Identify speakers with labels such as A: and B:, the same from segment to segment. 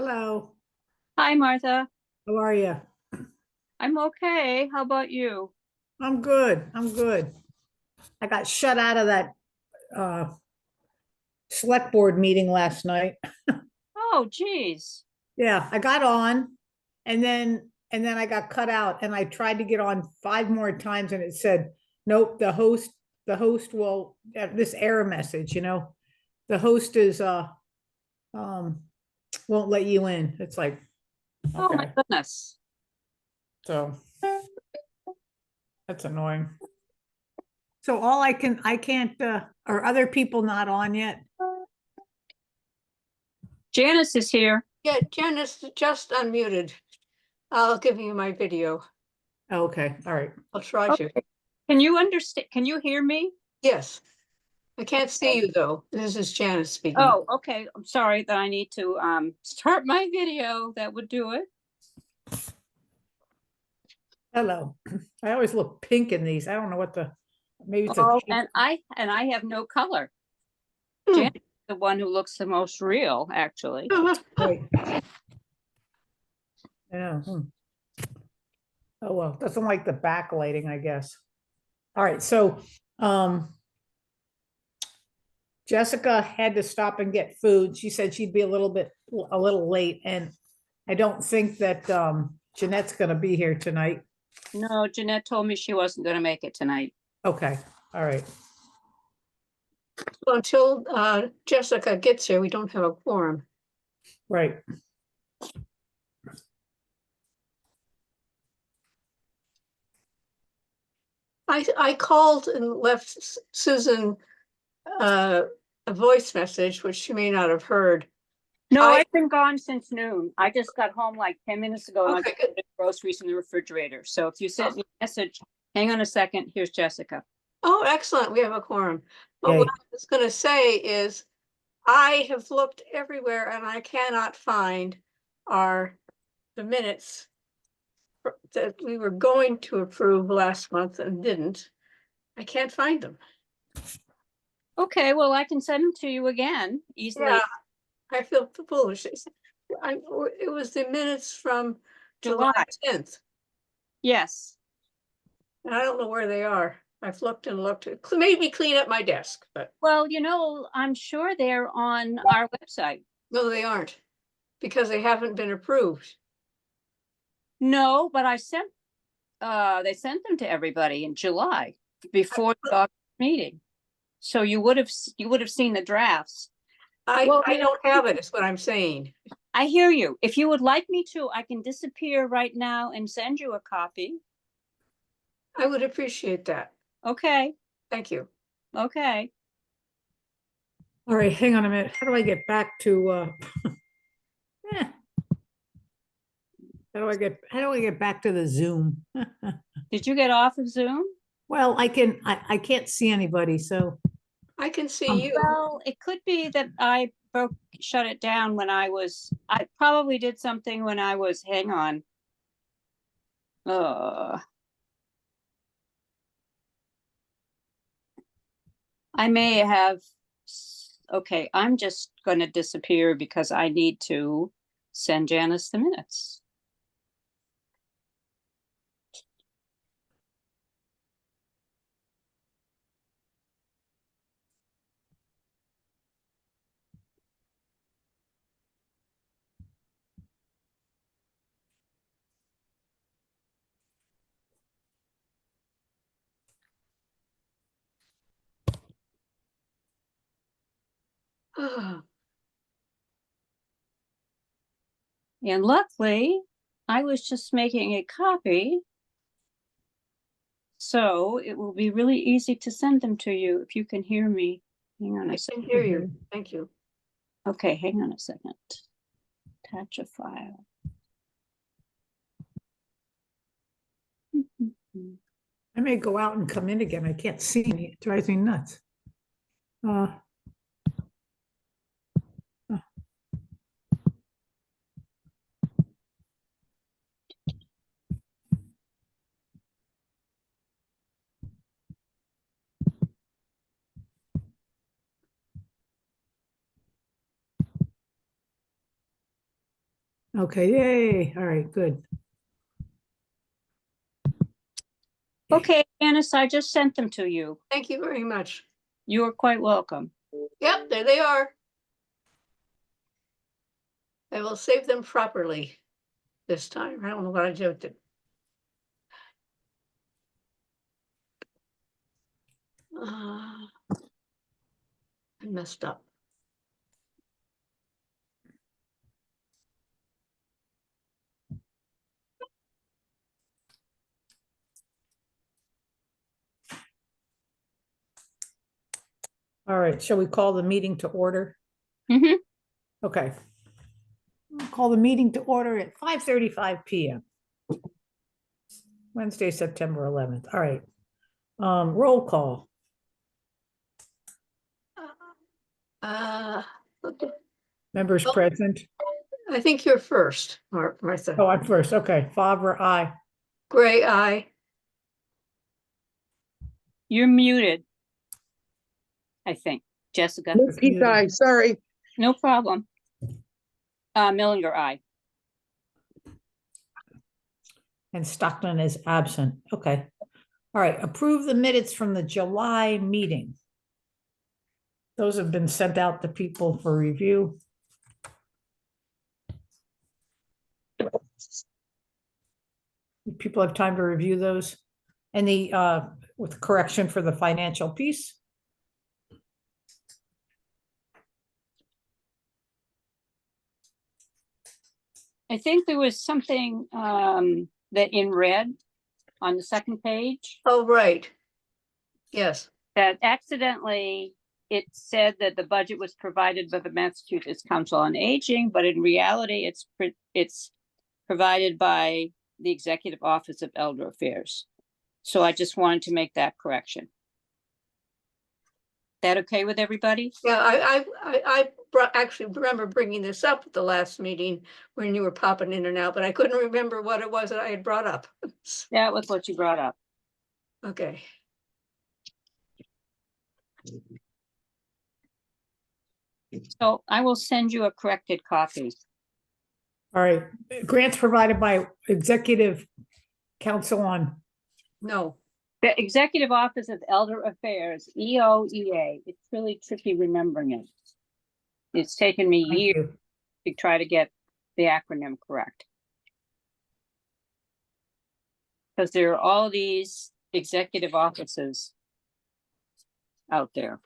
A: Hello,
B: Hi, Martha.
A: how are you?
B: I'm okay. How about you?
A: I'm good. I'm good. I got shut out of that uh select board meeting last night.
B: Oh, geez.
A: Yeah, I got on and then I got cut out and I tried to get on five more times and it said, nope, the host will this error message, the host is um won't let you in. It's like,
B: Oh, my
A: okay,
B: goodness.
A: so that's annoying. So I can't are other people not on yet?
B: Janice is here.
C: Yeah, Janice just unmuted. I'll give you my video.
A: Okay, all right.
C: I'll try to.
B: Okay. Can you understand? Can you hear me?
C: Yes. I can't see you though. This is Janice speaking.
B: Oh, okay. I'm sorry that I need to start my video. That would do it.
A: Hello. I always look pink in these. I don't know maybe it's a,
B: Oh, and I have no color.
C: Hmm.
B: Janice is the one who looks the most real, actually.
A: right. Yeah. Oh, well, doesn't like the backlighting, I guess. All right, so, Jessica had to stop and get food. She said she'd be a little late, and I don't think that, Jeanette's gonna be here tonight.
B: No, Jeanette told me she wasn't going to make it tonight.
A: Okay, all right.
C: So until Jessica gets here, we don't have a quorum.
A: Right.
C: I called and left Susan a voice message, which she may not have heard.
B: No,
C: I-
B: I've been gone since noon. I just got home like 10 minutes ago and I
C: Okay,
B: got
C: good.
B: the groceries in the refrigerator. So if you sent me a message, hang on a second. Here's Jessica.
C: Oh, excellent. We have a quorum. But
A: Yay.
C: what I was going to say is I have looked everywhere and I cannot find the minutes that we were going to approve last month and didn't. I can't find them.
B: Okay, well, I can send them to you again easily.
C: Yeah, I feel foolish. It was the minutes from July
B: July.
C: 10th.
B: Yes.
C: And I don't know where they are. I've looked and looked. It made me clean up my desk, but
B: Well, I'm sure they're on our website.
C: no, they aren't because they haven't been approved.
B: No, but they sent them to everybody in July before the August meeting. So you would have seen the drafts.
C: I
B: Well,
C: don't have it, is what I'm saying.
B: I hear you. If you would like me to, I can disappear right now and send you a copy.
C: I would appreciate that.
B: Okay.
C: Thank you.
B: Okay.
A: All right, hang on a minute. How do I get back to, eh, how do I get back to the Zoom?
B: Did you get off of Zoom?
A: Well, I can't see anybody, so,
C: I can see you.
B: Well, it could be that I shut it down when I probably did something when hang on. I may have, okay, I'm just going to disappear because I need to send Janice the minutes. And luckily, I was just making a copy. So it will be really easy to send them to you if you can hear me. Hang on a
C: I
B: second.
C: can hear you. Thank you.
B: Okay, hang on a second. Attach a file.
A: I may go out and come in again. I can't see me. It drives me nuts. Uh, Okay, yay. All right, good.
B: Okay, Janice, I just sent them to you.
C: Thank you very much.
B: You are quite welcome.
C: Yep, there they are. I will save them properly this time. I don't know what I joked it. I messed up.
A: All right, shall we call the meeting to order?
B: Mhm.
A: Okay. Call the meeting to order at 5:35 PM. Wednesday, September 11th. All right. Roll call.
C: Uh, okay.
A: Members
C: Oh.
A: present.
C: I think you're first, Martha.
A: Oh, I'm first. Okay. Favre, aye.
C: Gray, aye.
B: You're muted. I think, Jessica,
A: It's
D: Pete
A: muted.
D: guy, sorry.
B: no problem. Millinger, aye.
A: And Stockton is absent. Okay. All right. Approve the minutes from the July meeting. Those have been sent out to people for review. People have time to review those. And the with correction for the financial piece.
B: I think there was something that in red on the second page
C: Oh, right. Yes,
B: that accidentally it said that the budget was provided by the Massachusetts Council on Aging, but in reality, it's provided by the Executive Office of Elder Affairs. So I just wanted to make that correction. That okay with everybody?
C: yeah, actually remember bringing this up at the last meeting when you were popping in and out, but I couldn't remember what it was that I had brought up.
B: That was what you brought up.
C: Okay,
B: So I will send you a corrected copy.
A: All right. Grants provided by Executive Council on.
C: no,
B: The Executive Office of Elder Affairs, EOEA. It's really tricky remembering it. It's taken me
A: Thank
B: years
A: you.
B: to try to get the acronym correct. Because there are all these executive offices out there.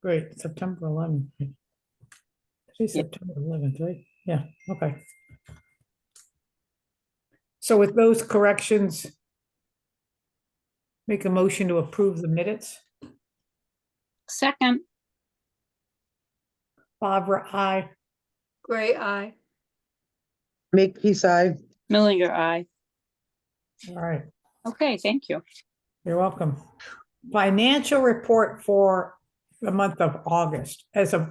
A: Great. September 11th. Today's
B: Yeah.
A: September 11th, right? Yeah. Okay. So with those corrections, make a motion to approve the minutes.
B: Second,
A: Favre, aye.
C: Gray, aye.
D: Make peace eye.
B: Millinger, aye.
A: All right.
B: Okay, thank you.
A: You're welcome. Financial report for the month of August as of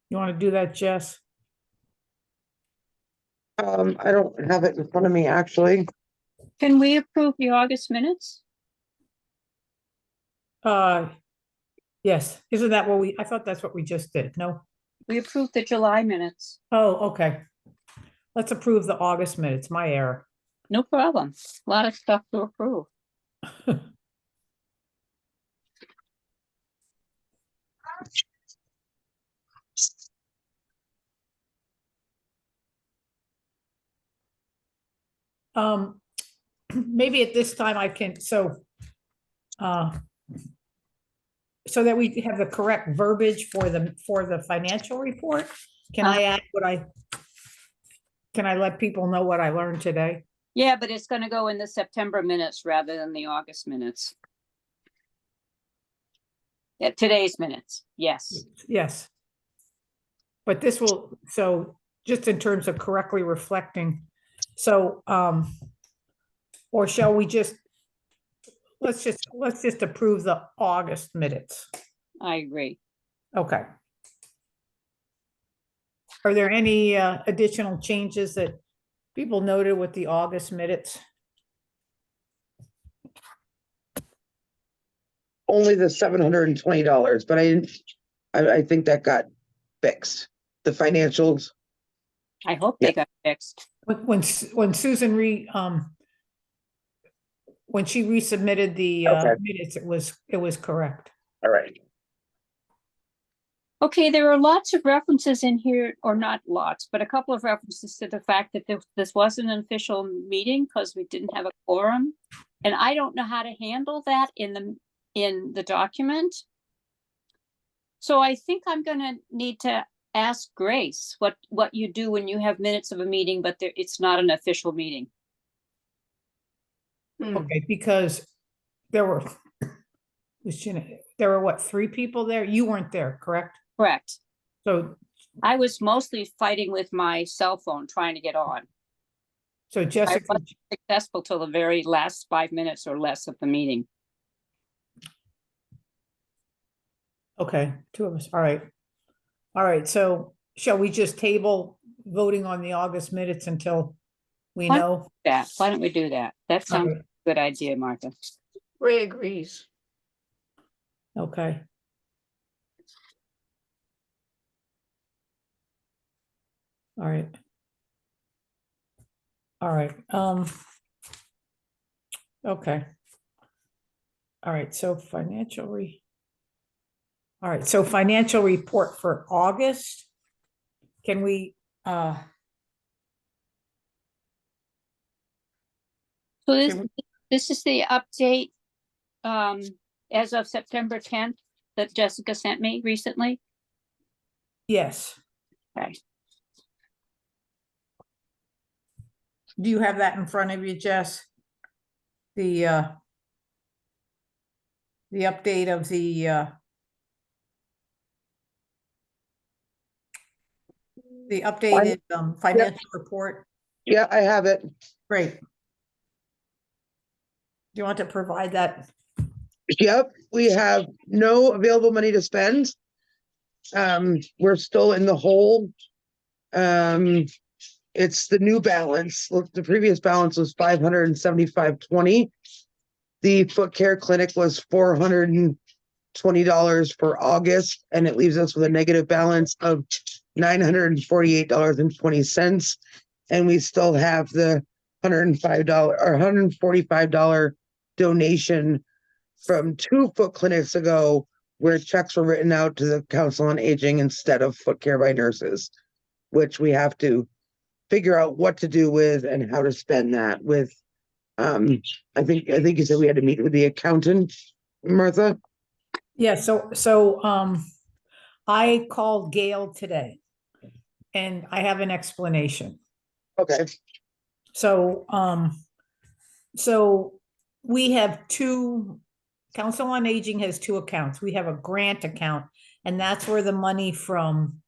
A: you want to do that, Jess?
D: I don't have it in front of me, actually.
B: Can we approve the August minutes?
A: Yes. Isn't that what I thought that's what we just did. No?
B: We approved the July minutes.
A: Oh, okay. Let's approve the August minutes. My error.
B: No problem. A lot of stuff to approve.
A: Maybe at this time I can, so that we have the correct verbiage for the financial report. Can I add can I let people know what I learned today?
B: Yeah, but it's going to go in the September minutes rather than the August minutes. Yeah, today's minutes. Yes.
A: Yes. But this will, so just in terms of correctly reflecting, so, or shall we just, let's just approve the August minutes.
B: I agree.
A: Okay. Are there any additional changes that people noted with the August minutes?
D: only the $720, but I think that got fixed. The financials.
B: I hope
D: Yeah.
B: they got fixed.
A: When Susan when she resubmitted the
D: Okay.
A: minutes, it was correct.
D: All right.
B: Okay, there are lots of references in here, or not lots, but a couple of references to the fact that this wasn't an official meeting because we didn't have a quorum. And I don't know how to handle that in the document. So I think I'm gonna need to ask Grace what you do when you have minutes of a meeting, but it's not an official meeting.
A: Okay, because there were, there were what, 3 people there? You weren't there, correct?
B: Correct.
A: So,
B: I was mostly fighting with my cell phone trying to get on.
A: so
B: I
A: Jessica,
B: wasn't successful till the very last 5 minutes or less of the meeting.
A: okay, 2 of us, all right. All right, so shall we just table voting on the August minutes until we
B: Why-
A: know?
B: Why don't we do that? That sounds
A: All
B: like a good idea, Martha.
C: Ray agrees.
A: Okay. All right. All right, okay. All right, so all right, so financial report for August. Can we,
B: So this,
A: Can
B: this is the update as of September 10th that Jessica sent me recently.
A: yes,
B: Okay.
A: do you have that in front of you, Jess? The update of the updated financial report?
D: Yeah, I have it.
A: Great. Do you want to provide that?
D: Yep, we have no available money to spend. We're still in the hole. It's the new balance. Look, the previous balance was 575.20. The foot care clinic was $420 for August, and it leaves us with a negative balance of $948.20. And we still have the $105 or $145 donation from 2 foot clinics ago, where checks were written out to the Council on Aging instead of foot care by nurses, which we have to figure out what to do with and how to spend that with. I think you said we had to meet with the accountant, Martha.
A: Yeah, so I called Gail today and I have an explanation.
D: Okay.
A: So we have 2, Council on Aging has 2 accounts. We have a grant account, and that's where the money from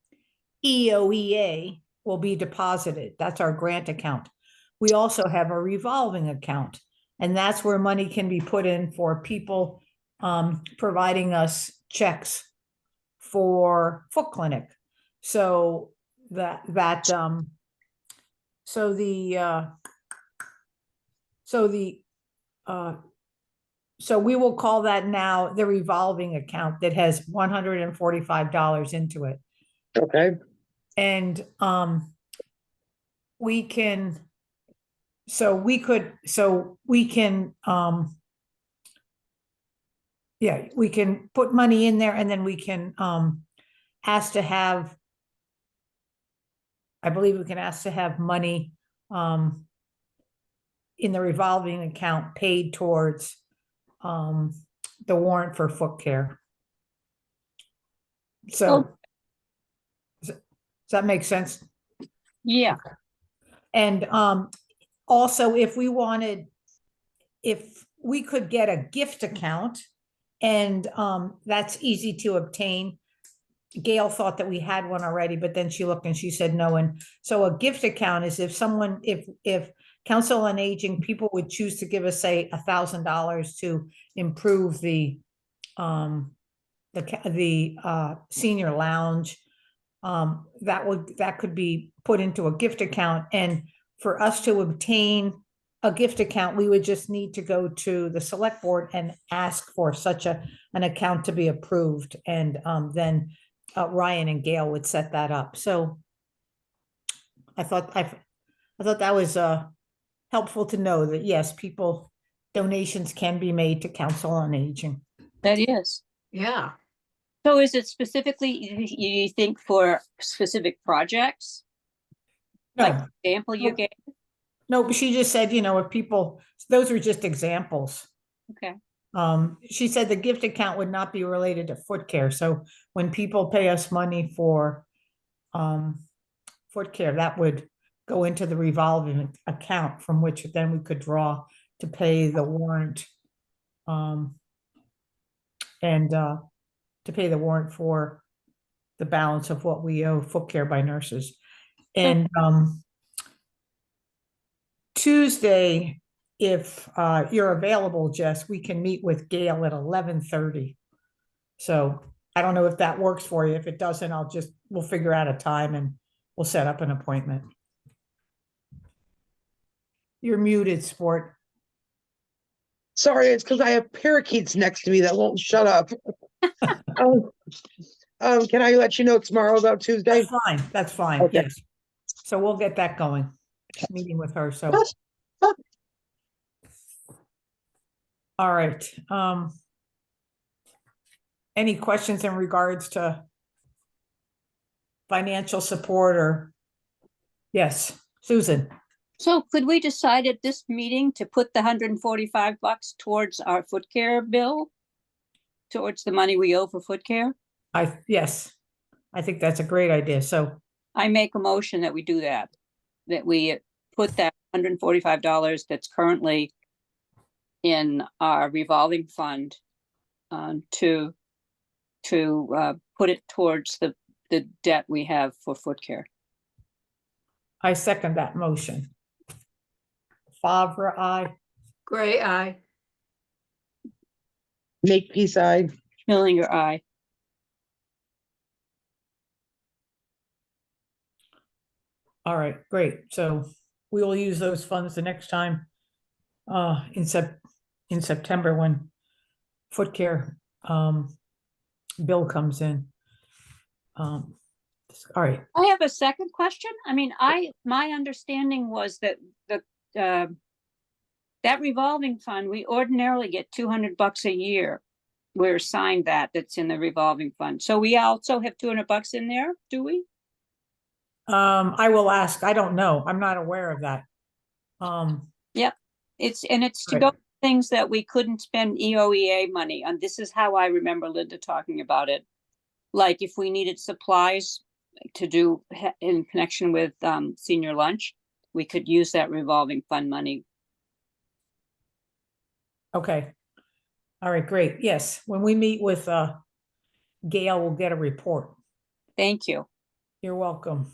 A: EOEA will be deposited. That's our grant account. We also have a revolving account, and that's where money can be put in for people providing us checks for foot clinic. So so we will call that now the revolving account that has $145 into it.
D: Okay.
A: And we can yeah, we can put money in there, and then we can ask to have, I believe we can ask to have money in the revolving account paid towards the warrant for foot care. So does that make sense?
B: Yeah.
A: And also, if we could get a gift account, and that's easy to obtain. Gail thought that we had one already, but then she looked and she said no. And so a gift account is if Council on Aging people would choose to give us, say, $1,000 to improve the senior lounge, that could be put into a gift account. And for us to obtain a gift account, we would just need to go to the select board and ask for such an account to be approved. And then Ryan and Gail would set that up. So I thought that was helpful to know that, yes, donations can be made to Council on Aging.
B: That is.
C: Yeah.
B: So is it specifically, you think for specific projects? Like
A: No,
B: the example you
A: Nope.
B: gave?
A: no, but she just said, if people, those are just examples.
B: Okay,
A: She said the gift account would not be related to foot care. So when people pay us money for foot care, that would go into the revolving account from which then we could draw to pay the warrant. And to pay the warrant for the balance of what we owe foot care by nurses. And Tuesday, if you're available, Jess, we can meet with Gail at 11:30. So I don't know if that works for you. If it doesn't, we'll figure out a time and we'll set up an appointment. You're muted, Sport.
D: Sorry, it's because I have parakeets next to me that won't shut up. Can I let you know tomorrow about Tuesday?
A: That's fine,
D: Okay.
A: yes. So we'll get that going, meeting with her, so. All right, any questions in regards to financial support or? Yes, Susan.
B: so could we decide at this meeting to put the $145 towards our foot care bill? Towards the money we owe for foot care?
A: Yes, I think that's a great idea, so.
B: I make a motion that we do that. That we put that $145 that's currently in our revolving fund to put it towards the debt we have for foot care.
A: I second that motion. Favre, aye.
C: Gray eye.
D: Make peace eye.
B: Schillinger, aye.
A: All right, great. So we will use those funds the next time in September when foot care bill comes in. All right.
B: I have a second question. I mean, my understanding was that that revolving fund, we ordinarily get $200 a year. We're assigned that's in the revolving fund. So we also have $200 in there, do we?
A: I will ask. I don't know. I'm not aware of that.
B: Yep. It's to
A: Right.
B: go things that we couldn't spend EOEA money on. This is how I remember Linda talking about it. Like if we needed supplies to do in connection with senior lunch, we could use that revolving fund money.
A: Okay. All right, great. Yes, when we meet with Gail, we'll get a report.
B: Thank you.
A: You're welcome.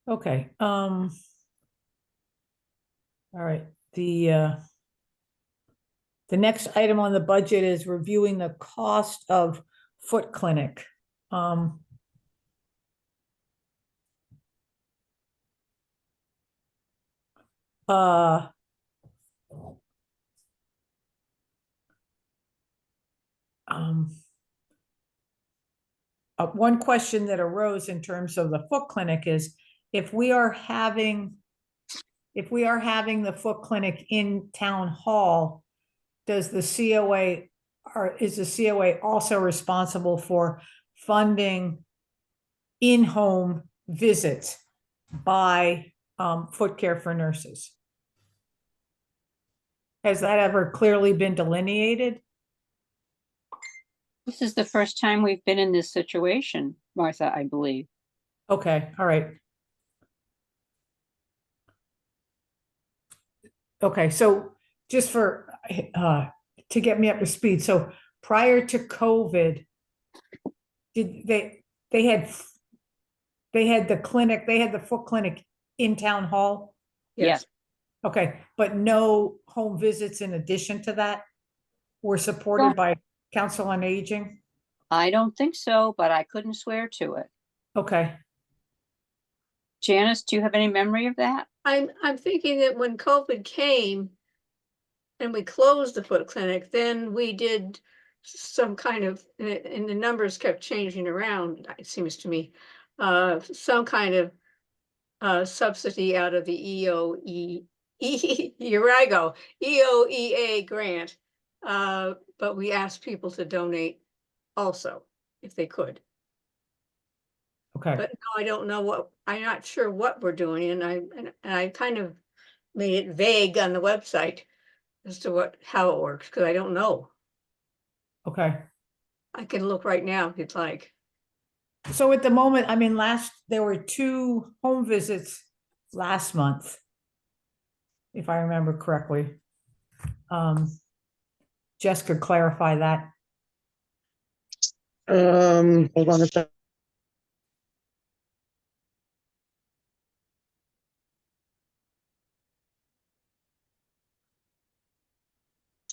A: Okay. All right. The next item on the budget is reviewing the cost of foot clinic. One question that arose in terms of the foot clinic is if we are having the foot clinic in town hall, does the COA or is the COA also responsible for funding in-home visits by foot care for nurses? Has that ever clearly been delineated?
B: This is the first time we've been in this situation, Martha, I believe.
A: Okay, all right. Okay, so just for to get me up to speed, so prior to COVID, did they had the foot clinic in town hall?
B: Yes.
A: Okay, but no home visits in addition to that were supported by Council on Aging?
B: I don't think so, but I couldn't swear to it.
A: Okay,
B: Janice, do you have any memory of that?
C: I'm thinking that when COVID came and we closed the foot clinic, then we did some kind of, and the numbers kept changing around, it seems to me, some kind of subsidy out of the here I go, EOEA grant. But we asked people to donate also, if they could.
A: okay,
C: But no, I don't know what, I'm not sure what we're doing, and I kind of made it vague on the website as to how it works, because I don't know.
A: okay.
C: I can look right now if you'd like.
A: So at the moment, I mean, there were 2 home visits last month, if I remember correctly. Jess could clarify that.
D: Hold on a sec.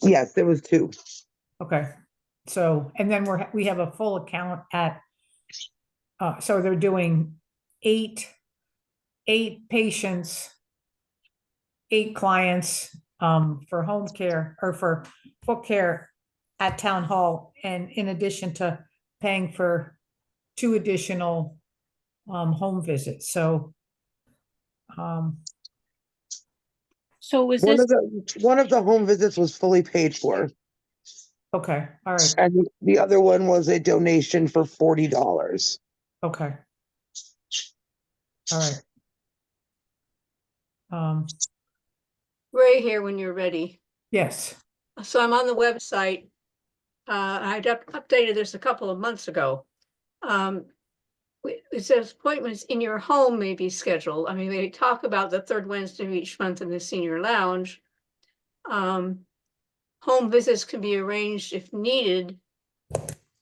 D: Yes, there was 2.
A: Okay, so, and then we have a full account at, so they're doing 8 patients, 8 clients, for home care or for foot care at town hall. And in addition to paying for 2 additional, home visits, so,
B: So was
D: One
B: this,
D: of the home visits was fully paid for,
A: okay, all right,
D: and the other one was a donation for $40.
A: okay. All right.
C: Ray here when you're ready.
A: Yes,
C: So I'm on the website. I'd updated this a couple of months ago. It says appointments in your home may be scheduled. I mean, they talk about the 3rd Wednesday of each month in the senior lounge. Home visits can be arranged if needed.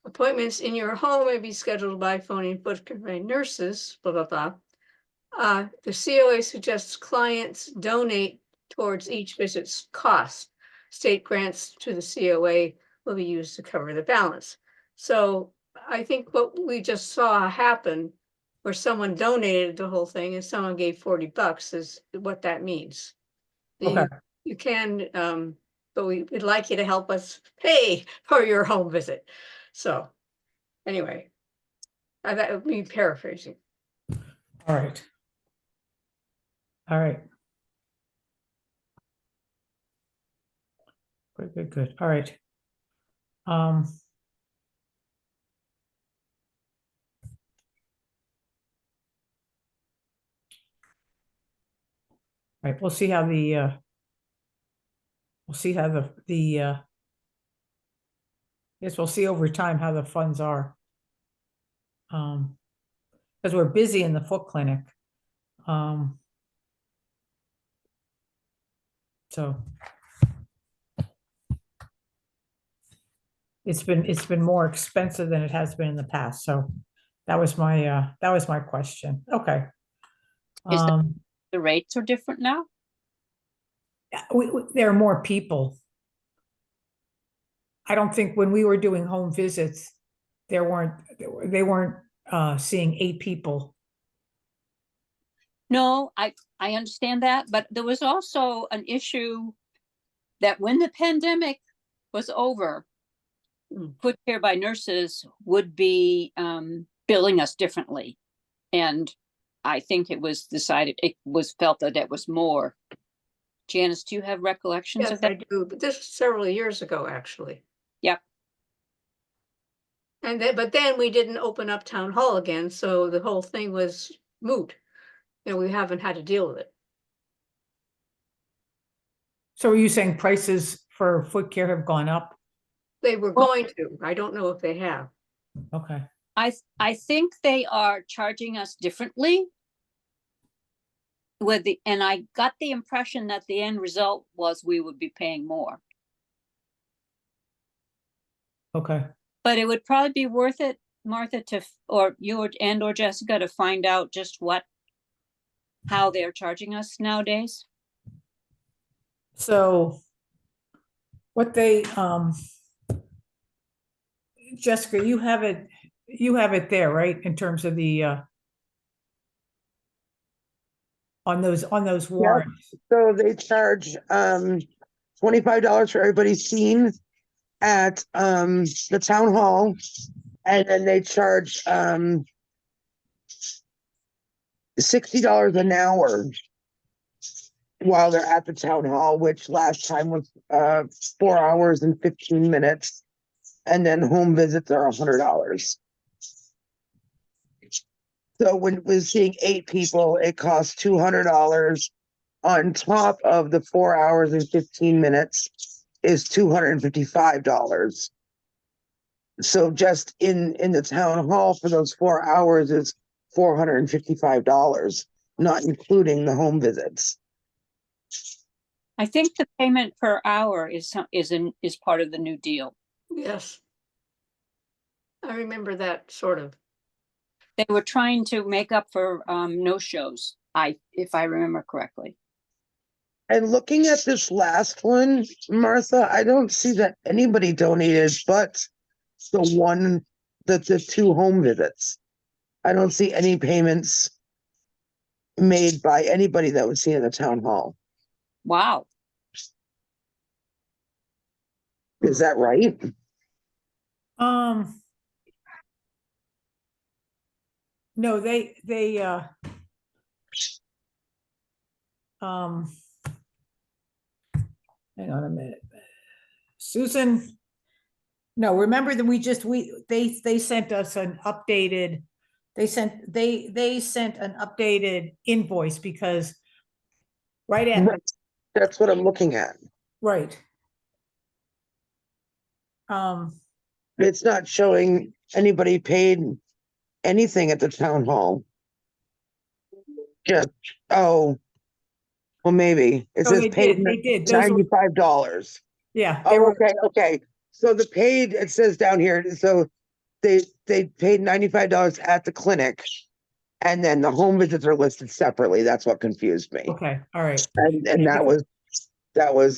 C: Appointments in your home may be scheduled by phone and foot care nurses, blah, blah, blah. The COA suggests clients donate towards each visit's cost. State grants to the COA will be used to cover the balance. So I think what we just saw happen, where someone donated the whole thing and someone gave $40, is what that means.
A: okay,
C: You can, but we'd like you to help us pay for your home visit. So anyway, that would be paraphrasing.
A: all right. All right. Good, good, good, all right. Right, we'll see how yes, we'll see over time how the funds are. Because we're busy in the foot clinic. So it's been more expensive than it has been in the past, so that was my question, okay.
B: Is the rates are different now?
A: There are more people. I don't think when we were doing home visits, they weren't seeing 8 people.
B: No, I understand that, but there was also an issue that when the pandemic was over, foot care by nurses would be billing us differently. And I think it was felt that it was more. Janice, do you have recollections
C: Yes,
B: of that?
C: I do, but this was several years ago, actually.
B: Yep.
C: But then we didn't open up town hall again, so the whole thing was moot. We haven't had to deal with it.
A: So are you saying prices for foot care have gone up?
C: They were
B: Well-
C: going to, I don't know if they have.
A: Okay,
B: I think they are charging us differently. And I got the impression that the end result was we would be paying more.
A: okay.
B: But it would probably be worth it, Martha, or you or Jessica, to find out just how they're charging us nowadays.
A: So what Jessica, you have it there, right? In terms of the, on those warrants.
D: So they charge, $25 for everybody's seen at, the town hall. And then they charge, $60 an hour while they're at the town hall, which last time was 4 hours and 15 minutes. And then home visits are $100. So when we're seeing 8 people, it costs $200 on top of the 4 hours and 15 minutes is $255. So just in the town hall for those 4 hours is $455, not including the home visits.
B: I think the payment per hour is part of the new deal.
C: Yes. I remember that sort of.
B: They were trying to make up for no-shows, if I remember correctly.
D: And looking at this last one, Martha, I don't see that anybody donated but the 2 home visits. I don't see any payments made by anybody that was seen in the town hall.
B: Wow.
D: Is that right?
A: No, hang on a minute. Susan, no, remember that they sent us an updated, they sent an updated invoice because
D: That's what I'm looking at.
A: right.
D: It's not showing anybody paid anything at the town hall. Just, well, maybe. It
A: Oh,
D: says
A: they
D: paid
A: did. Those were,
D: $95.
A: yeah, they
D: Oh,
A: were,
D: okay. So the paid, it says down here, so they paid $95 at the clinic. And then the home visits are listed separately. That's what confused me.
A: okay, all right.
D: And that was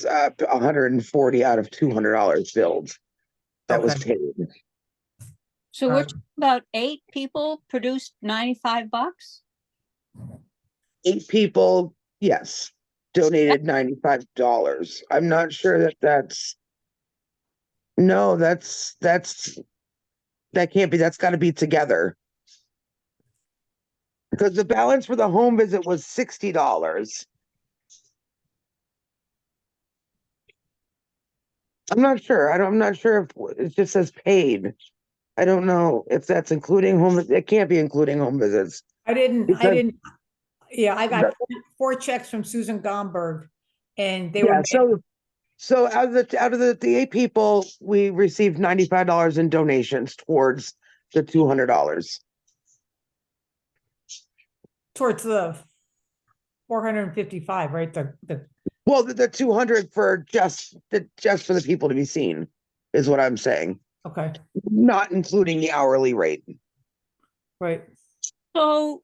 D: 140 out of $200 billed. That was
A: Okay.
D: paid.
B: So we're talking about 8 people produced $95?
D: 8 people, yes, donated $95. I'm not sure that's. No, that can't be, that's gotta be together. Because the balance for the home visit was $60. I'm not sure. I'm not sure if it just says paid. I don't know if that's including it can't be including home visits. Because-
A: yeah, I got 4 checks from Susan Gomberg and they
D: Yeah,
A: were,
D: so out of the 8 people, we received $95 in donations towards the $200.
A: towards the 455, right?
D: Well, the 200 for just for the people to be seen is what I'm saying,
A: okay,
D: not including the hourly rate.
A: right.
B: So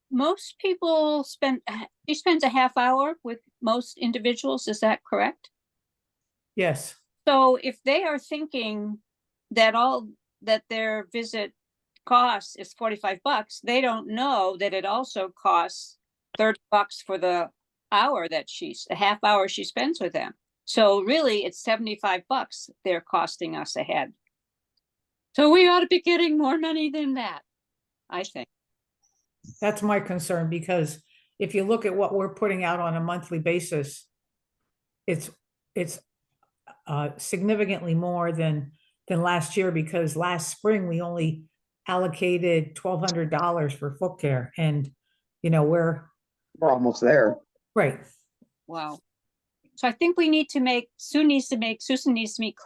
B: most people she spends a half hour with most individuals, is that correct?
A: Yes,
B: So if they are thinking that their visit costs is $45, they don't know that it also costs $30 for the a half hour she spends with them. So really it's $75 they're costing us a head. So we ought to be getting more money than that, I think.
A: that's my concern because if you look at what we're putting out on a monthly basis, it's significantly more than last year because last spring we only allocated $1,200 for foot care and we're
D: almost there.
A: right.
B: Wow. So I think Susan needs to make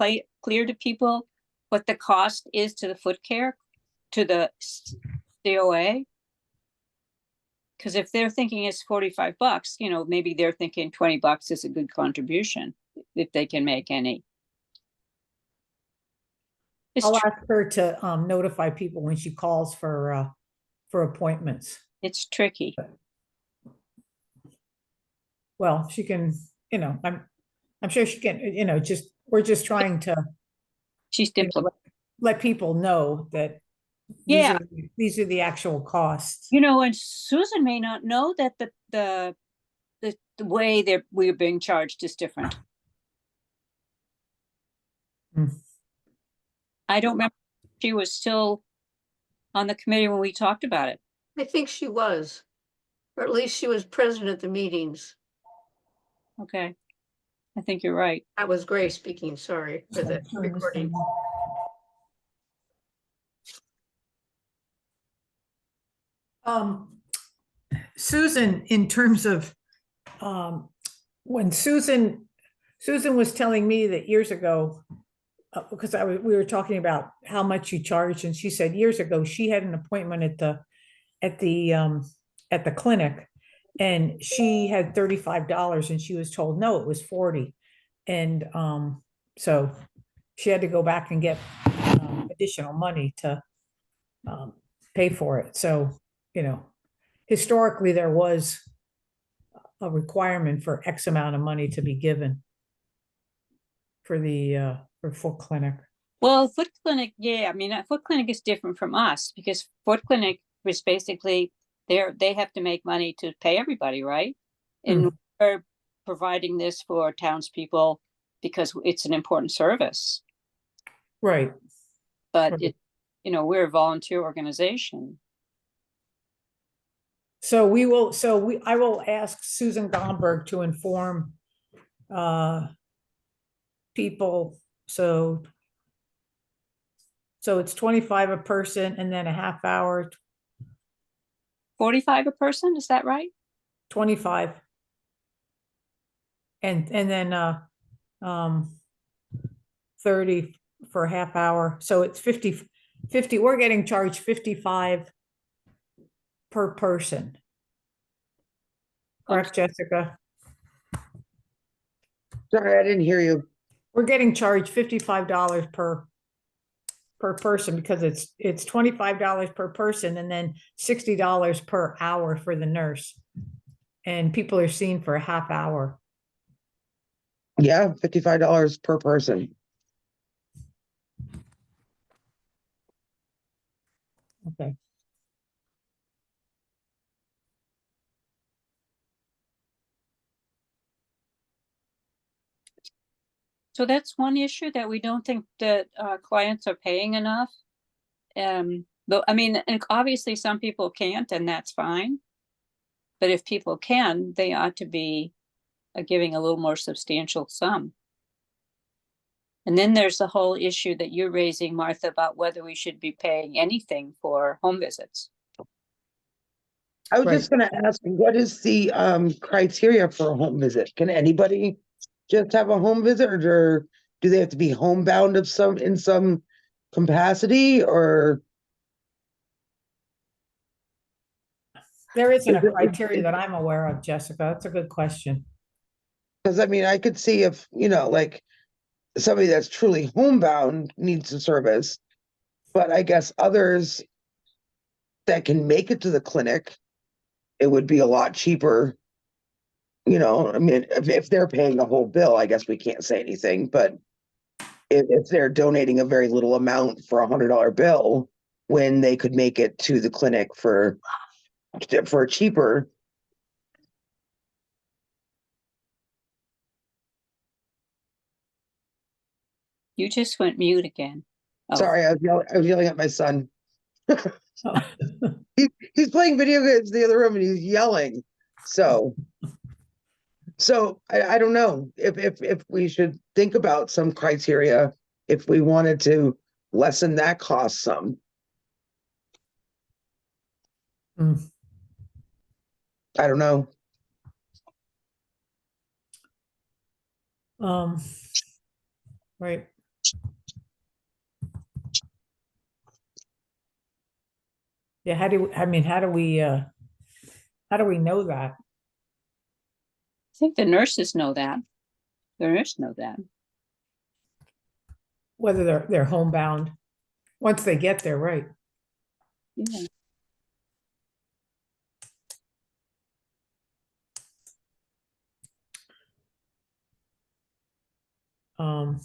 B: clear to people what the cost is to the foot care, to the COA. Because if they're thinking it's $45, maybe they're thinking $20 is a good contribution if they can make any.
A: I'll ask her to notify people when she calls for appointments.
B: It's tricky.
A: Well, she can, I'm sure she can, we're just trying to.
B: She's diplomatic.
A: let people know that
B: Yeah.
A: these are the actual costs.
B: You know, and Susan may not know that the way that we're being charged is different.
A: Hmm.
B: I don't remember if she was still on the committee when we talked about it.
C: I think she was, or at least she was present at the meetings.
B: Okay. I think you're right.
C: That was Grace speaking, sorry for the recording.
A: Susan, in terms of, when Susan was telling me that years ago, because we were talking about how much you charged, and she said years ago, she had an appointment at the clinic, and she had $35 and she was told, no, it was 40. And, so she had to go back and get, additional money to, pay for it. So, historically, there was a requirement for X amount of money to be given for the, for foot clinic.
B: Well, foot clinic, yeah, I mean, a foot clinic is different from us because foot clinic was basically they have to make money to pay everybody, right? And we're providing this for townspeople because it's an important service.
A: Right.
B: But
A: Right.
B: we're a volunteer organization.
A: So I will ask Susan Gomberg to inform, people, so it's 25 a person and then a half hour,
B: 45 a person, is that right?
A: 25. And then, 30 for a half hour, so it's 50, we're getting charged 55 per person. Correct, Jessica?
D: Sorry, I didn't hear you.
A: We're getting charged $55 per person because it's $25 per person and then $60 per hour for the nurse. And people are seen for a half hour.
D: Yeah, $55 per person.
A: Okay.
B: So that's one issue that we don't think that clients are paying enough. Though, I mean, and obviously some people can't, and that's fine. But if people can, they ought to be giving a little more substantial sum. And then there's the whole issue that you're raising, Martha, about whether we should be paying anything for home visits.
D: I was
A: Right.
D: just gonna ask, what is the criteria for a home visit? Can anybody just have a home visit, or do they have to be homebound in some capacity, or?
A: There isn't a criteria that I'm aware of, Jessica. That's a good question.
D: Because I mean, I could see if, like somebody that's truly homebound needs a service, but I guess others that can make it to the clinic, it would be a lot cheaper. I mean, if they're paying the whole bill, I guess we can't say anything, but if they're donating a very little amount for $100 bill, when they could make it to the clinic for cheaper.
B: You just went mute again. Oh.
D: Sorry, I was yelling at my son.
A: Oh.
D: He's playing video games in the other room and he's yelling. So I don't know if we should think about some criteria if we wanted to lessen that cost some.
A: Hmm.
D: I don't know.
A: Right. Yeah, how do we know that?
B: I think the nurses know that. The nurses know that.
A: Whether they're homebound, once they get there, right?
B: Yeah.
A: Um,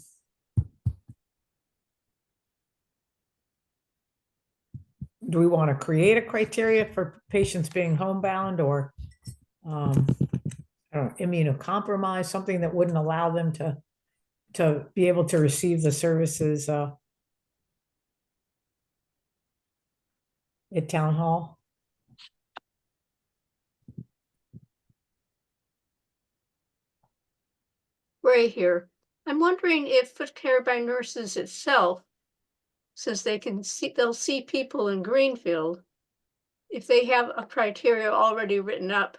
A: do we want to create a criteria for patients being homebound or I don't know, immunocompromised, something that wouldn't allow them to be able to receive the services at town hall?
C: Ray here. I'm wondering if foot care by nurses itself, since they'll see people in Greenfield, if they have a criteria already written up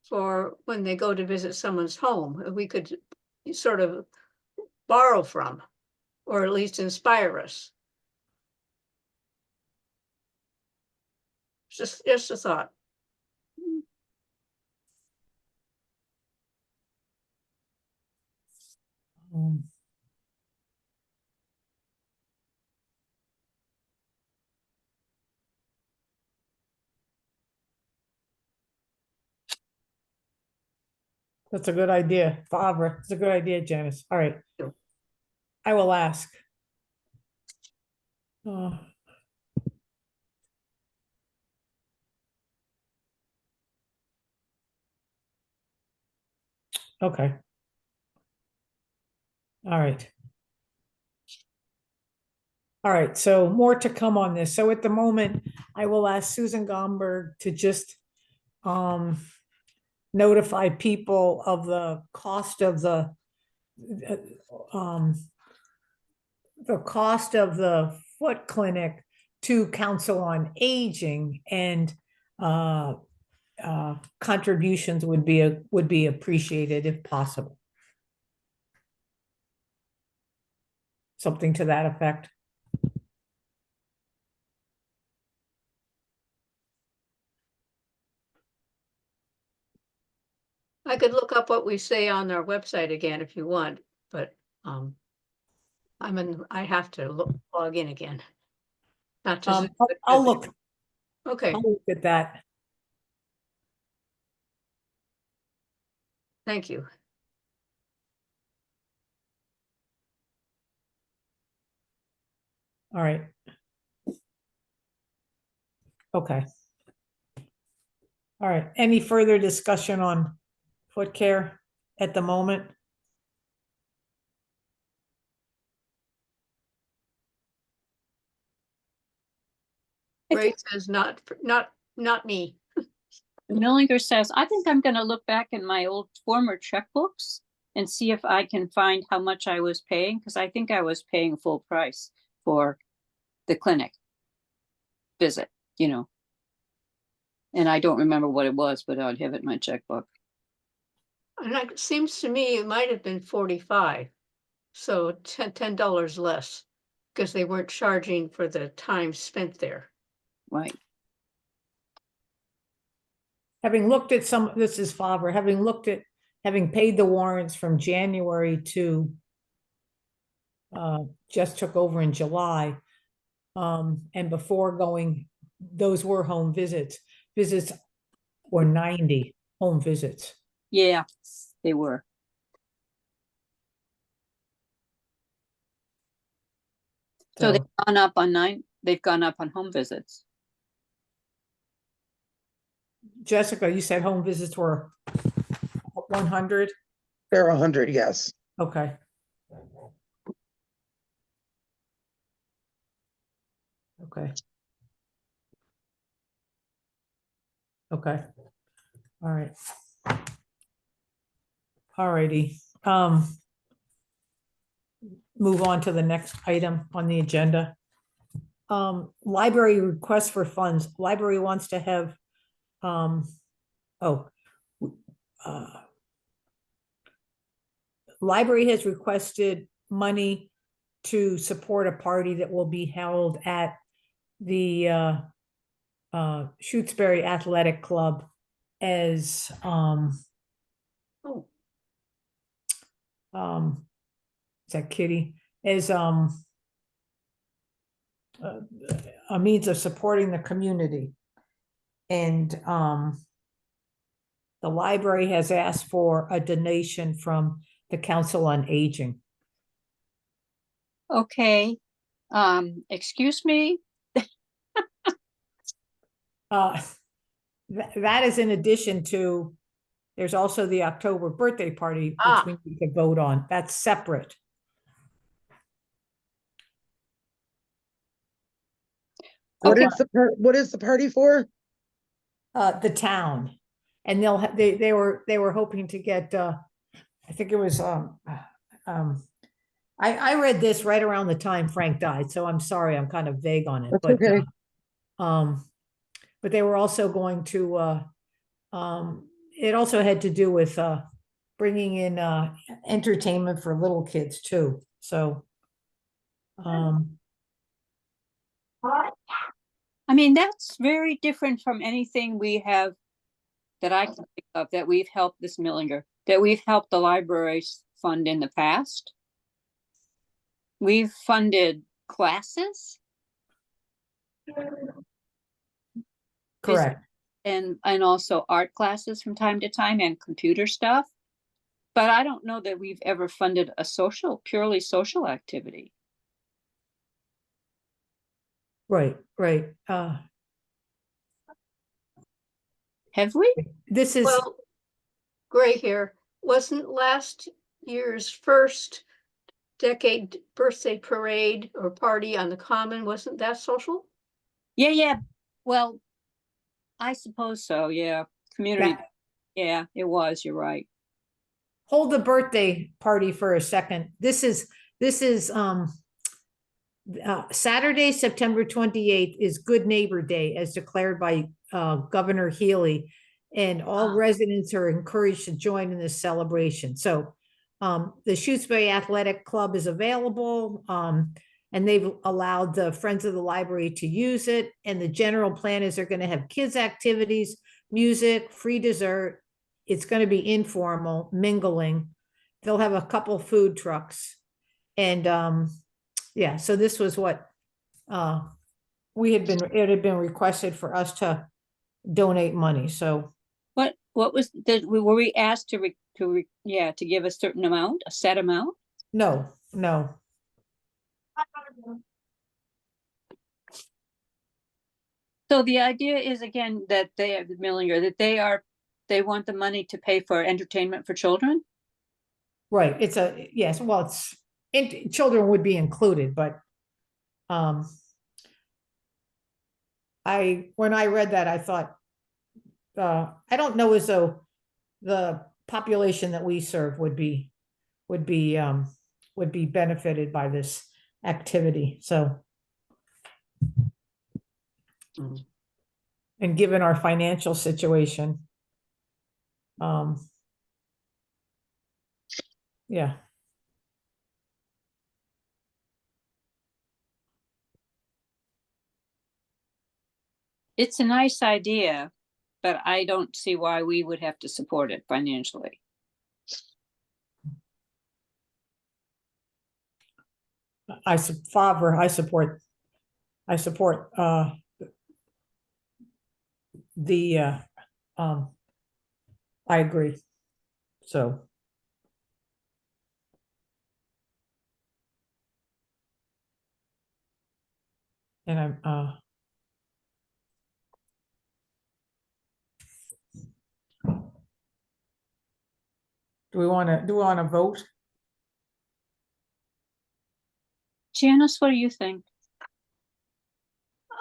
C: for when they go to visit someone's home, we could sort of borrow from, or at least inspire us. Just a thought.
A: Um, That's a good idea, Barbara. It's a good idea, Janice. All right.
C: Sure.
A: I will ask. Okay. All right. All right, so more to come on this. So at the moment, I will ask Susan Gomberg to just notify people of the cost of the foot clinic to Council on Aging, and contributions would be appreciated if possible. Something to that effect.
C: I could look up what we say on our website again if you want, but I have to log in again. Not just.
A: I'll look
C: Okay,
A: at that.
C: thank you.
A: All right. Okay. All right. Any further discussion on foot care at the moment?
C: Ray says not me.
B: Millinger says, I think I'm gonna look back in my old former checkbooks and see if I can find how much I was paying, because I think I was paying full price for the clinic visit, you know. And I don't remember what it was, but I'd have it in my checkbook.
C: And it seems to me it might have been 45. So $10 less, because they weren't charging for the time spent there.
B: Right.
A: Having looked at this is Faber, having paid the warrants from January to just took over in July. And before going, those were home visits. Visits were 90 home visits.
B: Yeah, they were. So they've gone up on they've gone up on home visits.
A: Jessica, you said home visits were 100?
D: They're 100, yes.
A: Okay. Okay. Okay. All right. All righty. Move on to the next item on the agenda. Library request for funds. Library wants to have, library has requested money to support a party that will be held at the Shutesbury Athletic Club as is that Kitty? As a means of supporting the community. And the library has asked for a donation from the Council on Aging.
B: Okay. Excuse me.
A: Uh, that is in addition to, there's also the October birthday party, which
C: Ah.
A: we need to vote on. That's separate.
D: What
B: Okay.
D: is what is the party for?
A: The town. And they were hoping to get, I think it was, I read this right around the time Frank died, so I'm sorry, I'm kind of vague on it,
D: That's
A: but,
D: okay.
A: but they were also going to, it also had to do with, bringing in, entertainment for little kids too, so.
B: I mean, that's very different from anything we have that I can think of that we've helped this Millinger, that we've helped the libraries fund in the past. We've funded classes
A: Correct.
B: and also art classes from time to time and computer stuff. But I don't know that we've ever funded a purely social activity.
A: Right, right.
B: Have we?
A: This is,
C: Well, Gray here, wasn't last year's first decade birthday parade or party on the common, wasn't that social?
B: Yeah. Well, I suppose so. Yeah. Community.
A: that,
B: Yeah, it was. You're right.
A: hold the birthday party for a second. This is, Saturday, September 28th is Good Neighbor Day as declared by, Governor Healy. And all
C: Ah.
A: residents are encouraged to join in this celebration. So, the Shutesbury Athletic Club is available. And they've allowed the Friends of the Library to use it. And the general plan is they're going to have kids' activities, music, free dessert. It's going to be informal, mingling. They'll have a couple food trucks. And, yeah, so this was what, it had been requested for us to donate money, so.
B: What was were we asked to give a certain amount, a set amount?
A: No.
B: So the idea is again that they are the Millinger, that they want the money to pay for entertainment for children.
A: Right, yes, well, children would be included, but, when I read that, I thought, I don't know as though the population that we serve would be benefited by this activity, so.
B: Mhm.
A: And given our financial situation. Yeah.
B: It's a nice idea, but I don't see why we would have to support it financially.
A: Favre, I support, the, I agree, so. And I'm, do we want to vote?
B: Janice, what do you think?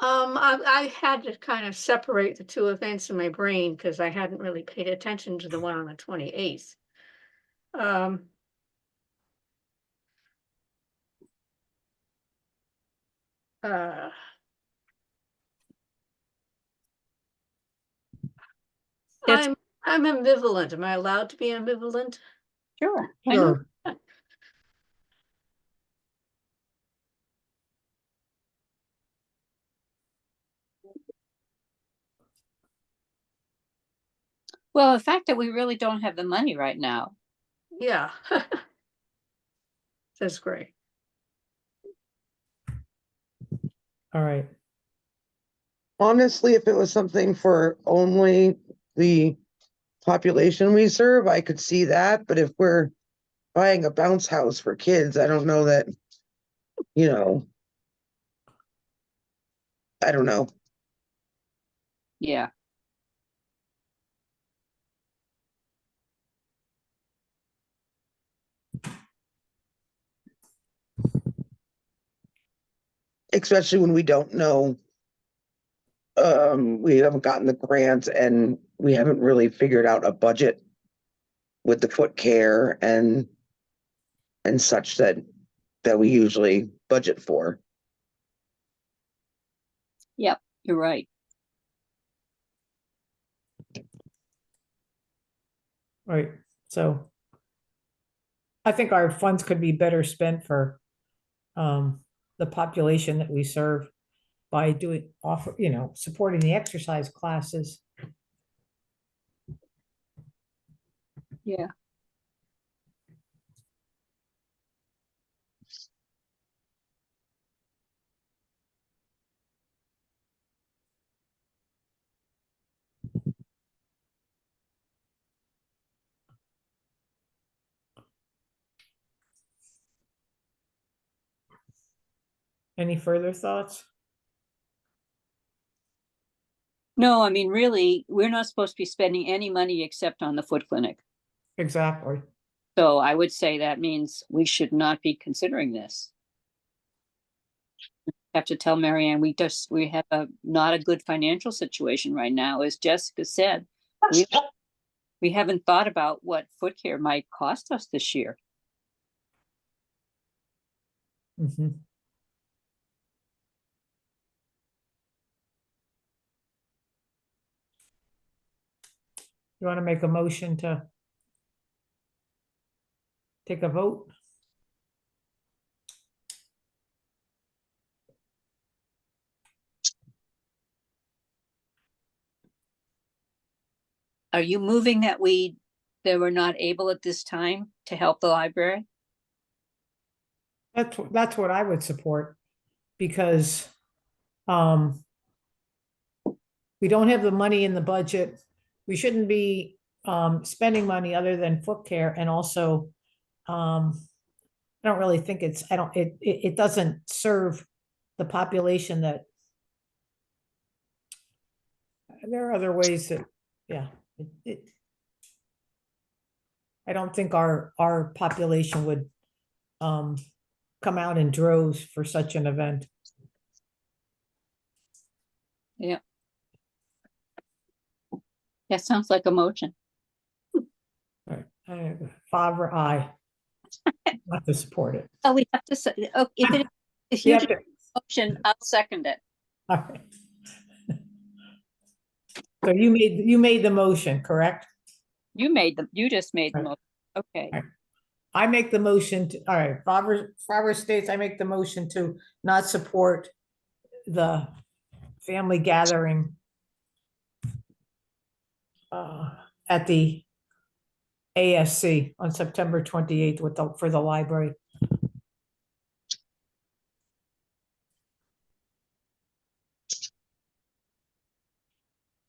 C: I had to kind of separate the two events in my brain because I hadn't really paid attention to the one on the 28th. Uh,
B: That's
C: I'm ambivalent. Am I allowed to be ambivalent?
B: sure. I know.
A: Sure.
B: Well, the fact that we really don't have the money right now.
C: Yeah. That's great.
A: All right.
D: Honestly, if it was something for only the population we serve, I could see that. But if we're buying a bounce house for kids, I don't know that, I don't know.
B: Yeah,
D: especially when we don't know. We haven't gotten the grants and we haven't really figured out a budget with the foot care and such that we usually budget for.
B: yep, you're right.
A: Right, so I think our funds could be better spent for the population that we serve by doing offer, supporting the exercise classes.
B: Yeah.
A: Any further thoughts?
B: No, I mean, really, we're not supposed to be spending any money except on the foot clinic.
A: Exactly.
B: So I would say that means we should not be considering this. Have to tell Marianne, we have not a good financial situation right now. As Jessica said, we haven't thought about what foot care might cost us this year.
A: Mhm. You want to make a motion to take a vote?
B: Are you moving that we're not able at this time to help the library?
A: That's what I would support, because um we don't have the money in the budget. We shouldn't be spending money other than foot care, and also I don't really think it doesn't serve the population that there are other ways that, yeah. I don't think our population would come out in droves for such an event.
B: Yeah. That sounds like a motion.
A: Right. Favre, aye. Not to support it.
B: Oh, we have to say, oh, if
A: We
B: you
A: have
B: do
A: to-
B: a motion, I'll second it.
A: all right. So you made the motion, correct?
B: You just made the
A: Right.
B: motion. Okay,
A: Right. I make the motion to, all right, Favre states I make the motion to not support the family gathering at the ASC on September 28th for the library.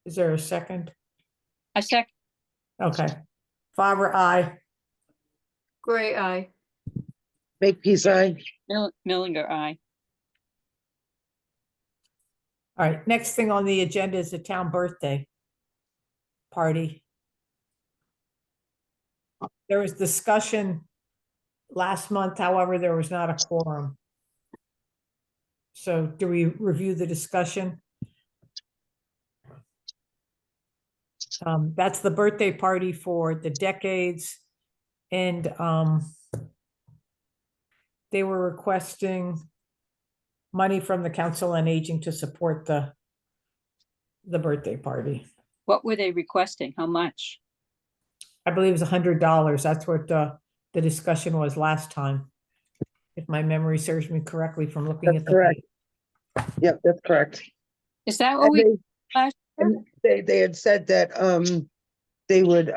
A: Is there a second?
B: I second.
A: Okay. Favre, aye.
C: Gray, aye.
D: Make peace, I.
B: Millinger, aye.
A: All right, next thing on the agenda is the town birthday party. There was discussion last month, however, there was not a quorum. So do we review the discussion? That's the birthday party for the decades, and they were requesting money from the Council on Aging to support the birthday party.
B: What were they requesting? How much?
A: I believe it was $100. That's what the discussion was last time. If my memory serves me correctly from looking
D: That's
A: at the.
D: correct. Yep, that's correct.
B: Is that what
D: And
B: we,
D: they-
B: last year?
D: and they had said that they would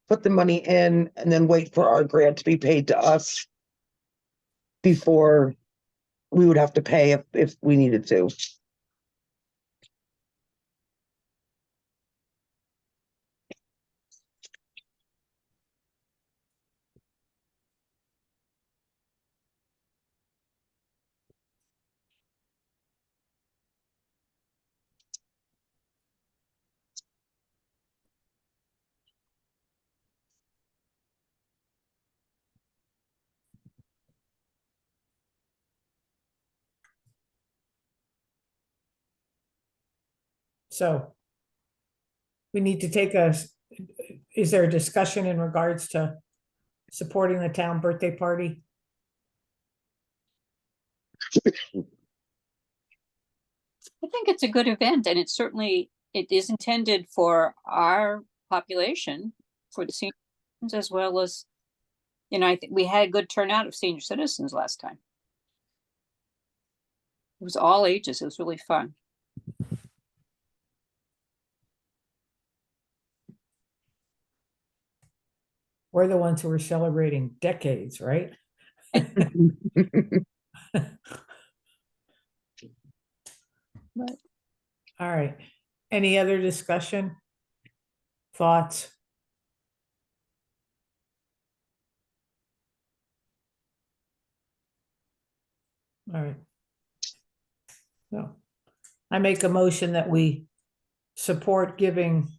D: put the money in and then wait for our grant to be paid to us before we would have to pay if we needed to.
A: So we need to take is there a discussion in regards to supporting the town birthday party?
B: I think it's a good event and it is intended for our population, for the seniors as well as, I think we had a good turnout of senior citizens last time. It was all ages. It was really fun.
A: We're the ones who are celebrating decades, right?
B: But
A: All right. Any other discussion? Thoughts? All right. So I make a motion that we support giving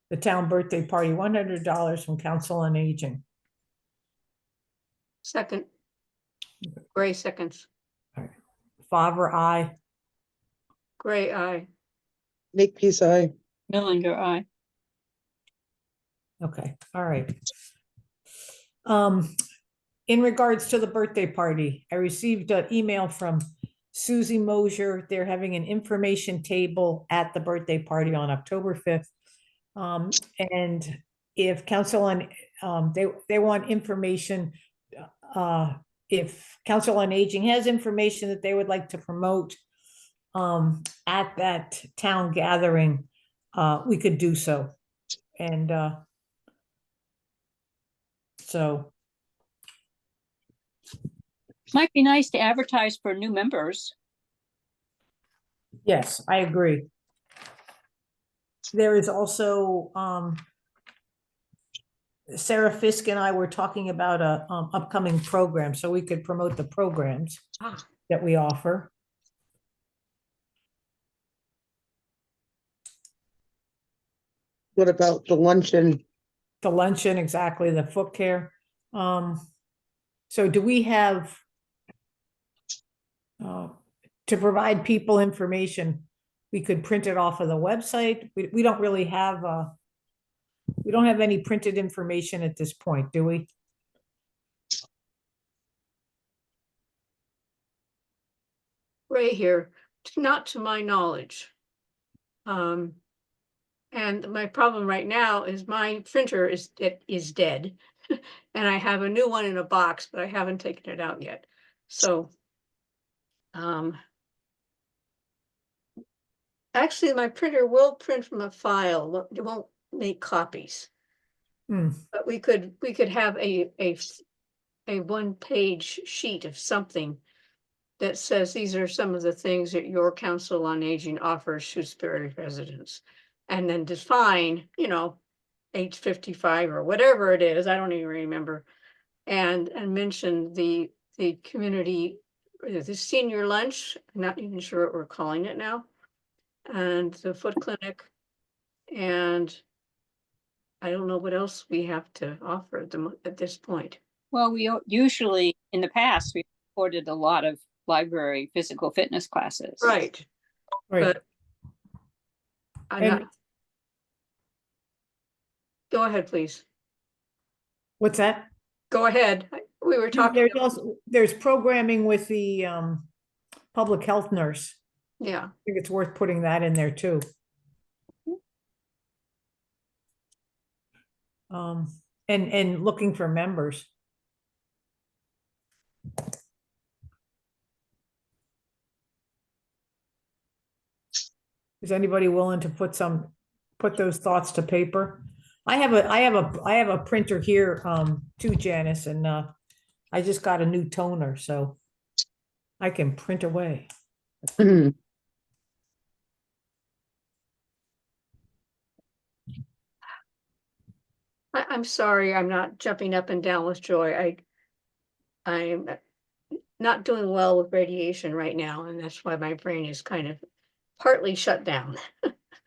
A: the town birthday party $100 from Council on Aging.
C: Second. Gray seconds.
A: Favre, aye.
C: Gray, aye.
D: Make peace, I.
B: Millinger, aye.
A: Okay, all right. In regards to the birthday party, I received an email from Susie Mosier. They're having an information table at the birthday party on October 5th. And if council on, they want information, if Council on Aging has information that they would like to promote at that town gathering, we could do so. And so.
B: Might be nice to advertise for new members.
A: Yes, I agree. There is also, Sarah Fisk and I were talking about a upcoming program, so we could promote the programs that we offer.
D: What about the luncheon?
A: The luncheon, exactly, the foot care. So do we have to provide people information? We could print it off of the website. We don't really have we don't have any printed information at this point, do we?
C: Gray here, not to my knowledge. And my problem right now is my printer is dead. And I have a new one in a box, but I haven't taken it out yet. So actually my printer will print from a file. It won't make copies. But we could have a 1-page sheet of something that says these are some of the things that your Council on Aging offers Shutesbury residents. And then define, age 55 or whatever it is, I don't even remember. And mention the community, the senior lunch, I'm not even sure what we're calling it now. And the foot clinic. And I don't know what else we have to offer them at this point.
B: Well, we usually, in the past, we supported a lot of library physical fitness classes.
C: Right. But I'm not. Go ahead, please.
A: What's that?
C: Go ahead. We were talking.
A: There's programming with the public health nurse.
C: Yeah.
A: I think it's worth putting that in there too. And looking for members. Is anybody willing to put those thoughts to paper? I have a printer here too, Janice, and I just got a new toner, so I can print away.
C: I'm sorry, I'm not jumping up and down with joy. I'm not doing well with radiation right now, and that's why my brain is kind of partly shut down.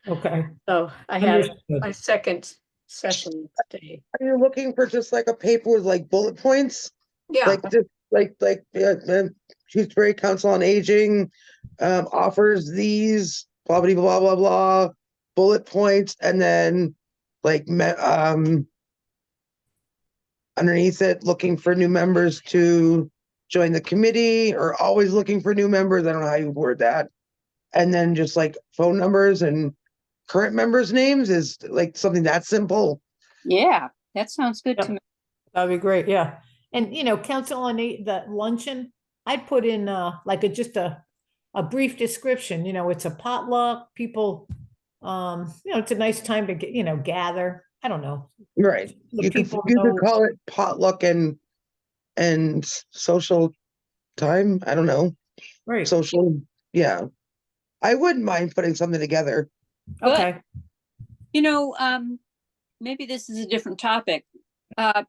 A: Okay.
C: So I had my second session today.
D: Are you looking for just like a paper with like bullet points?
C: Yeah.
D: Like just like Shutesbury Council on Aging offers these blah, blah, blah, blah, blah, bullet points, and then like, underneath it, looking for new members to join the committee, or always looking for new members. I don't know how you word that. And then just like phone numbers and current members' names is like something that simple.
B: Yeah, that sounds good to
A: Yep.
B: me.
A: That'd be great, yeah. And council on the luncheon, I'd put in like just a brief description, it's a potluck, people, it's a nice time to get, gather. I don't know.
D: Right.
A: The
D: You could
A: people
D: you could
A: know,
D: call it potluck and social time. I don't know.
A: right,
D: Social, yeah. I wouldn't mind putting something together.
A: okay,
B: Maybe this is a different topic.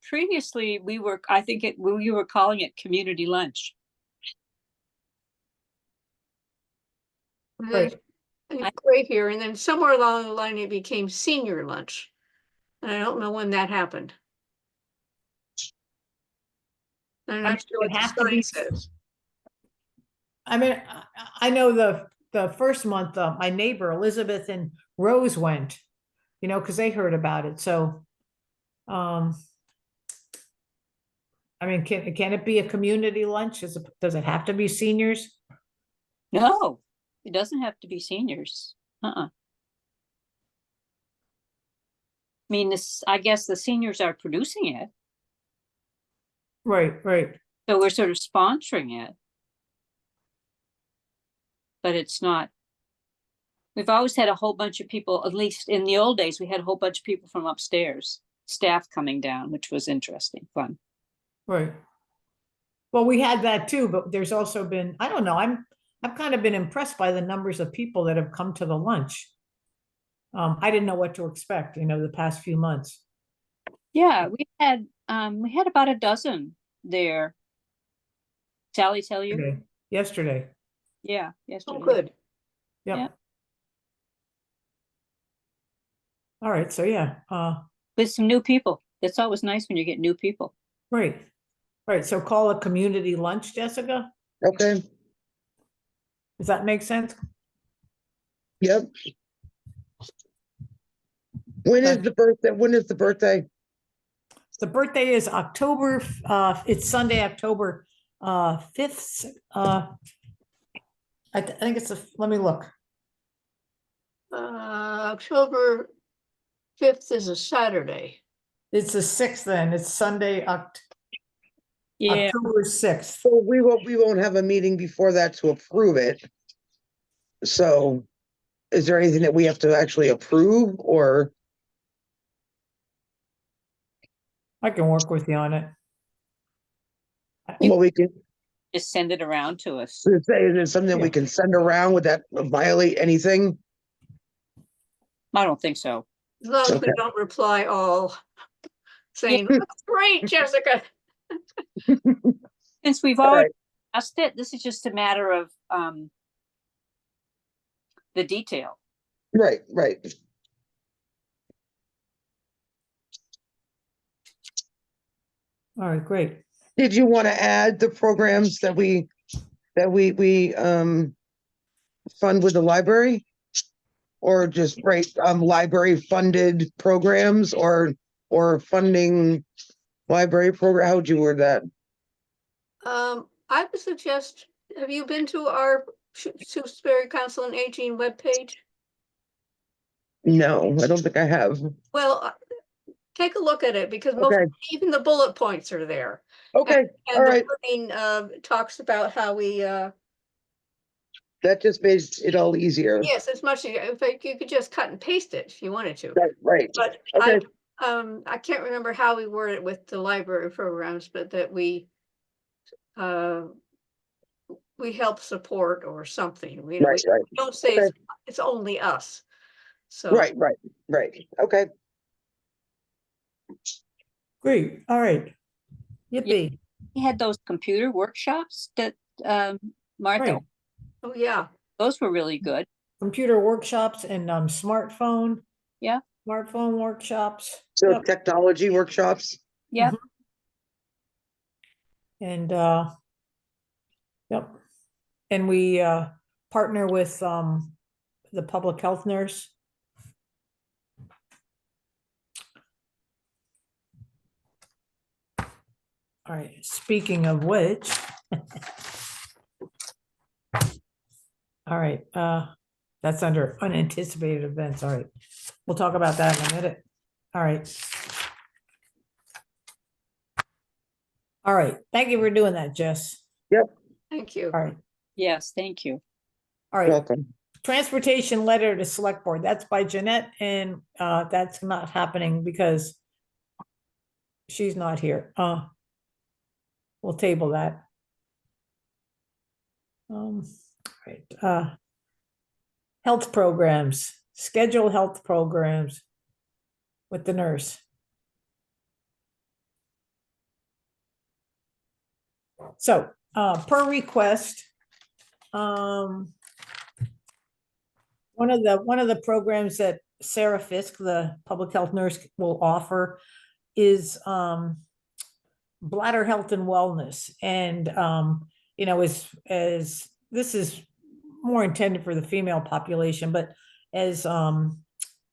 B: Previously, we were calling it community lunch.
C: And then
A: right.
C: it's great here, and then somewhere along the line, it became senior lunch. And I don't know when that happened. I'm
A: I mean,
C: not sure what
A: it
C: the
A: have to be,
C: sign says.
A: I mean, I know the first month, my neighbor Elizabeth and Rose went, because they heard about it, so, I mean, can it be a community lunch? Does it have to be seniors?
B: No, it doesn't have to be seniors. I mean, I guess the seniors are producing it,
A: Right, right,
B: so we're sort of sponsoring it. But it's not. We've always had a whole bunch of people, at least in the old days, we had a whole bunch of people from upstairs, staff coming down, which was interesting, fun.
A: right. Well, we had that too, but there's also been, I don't know, I've kind of been impressed by the numbers of people that have come to the lunch. I didn't know what to expect, the past few months.
B: Yeah, we had about a dozen there. Sally tell you?
A: Yesterday,
B: Yeah,
C: Oh,
B: yesterday.
C: good.
A: yep.
B: Yeah.
A: All right, so yeah,
B: With some new people. That's always nice when you get new people.
A: right, right, so call a community lunch, Jessica?
D: Okay.
A: Does that make sense?
D: Yep. When is
A: Okay.
D: the birthday? When is the birthday?
A: The birthday is October, it's Sunday, October 5th. I think let me look.
C: October 5th is a Saturday.
A: It's the 6th then, it's Sunday,
B: Yeah,
A: October 6th.
D: So we won't have a meeting before that to approve it. So is there anything that we have to actually approve, or?
A: I can work with you on it.
D: Well, we can
B: just send it around to us.
D: say, is it something that we
A: Yeah.
D: can send around? Would that violate anything?
B: I don't think so.
C: As long as we
D: Okay.
C: don't reply all saying, "That's great, Jessica."
B: Since we've
D: All
B: already
D: right.
B: asked it, this is just a matter of the detail.
D: Right, right.
A: All right, great.
D: Did you want to add the programs that we fund with the library? Or just write library funded programs, or funding library program? How would you word that?
C: I would suggest, have you been to our Shutesbury Council on Aging webpage?
D: No, I don't think I have.
C: Well, take a look at it, because
D: Okay,
C: even the bullet points are there.
D: okay, all
C: And the
D: right.
C: wording talks about how we,
D: That just makes it all easier.
C: yes, as much as, in fact, you could just cut and paste it if you wanted to.
D: Right, right.
C: But
D: Okay,
C: I can't remember how we word it with the library programs, but that we help support or something,
D: right,
C: we
D: right,
C: don't say
D: okay,
C: it's only us. So.
D: right, right. Okay,
A: Great, all right. Yippee,
B: We had those computer workshops that Martha,
A: right.
C: Oh, yeah.
B: those were really good.
A: Computer workshops and smartphone.
B: Yeah.
A: Smartphone workshops.
D: so
A: Yep.
D: technology workshops.
B: Yeah.
A: And yep. And we partner with the public health nurse. All right, speaking of which. All right, that's under unanticipated events. All right, we'll talk about that in a minute. All right. All right, thank you for doing that, Jess.
C: Thank you.
A: All right,
B: Yes, thank you.
A: all right.
D: Welcome.
A: Transportation letter to select board, that's by Jeanette, and that's not happening because she's not here. We'll table that. Right, health programs, schedule health programs with the nurse. So, per request, one of the programs that Sarah Fisk, the public health nurse, will offer is bladder health and wellness. And you know, as this is more intended for the female population, but as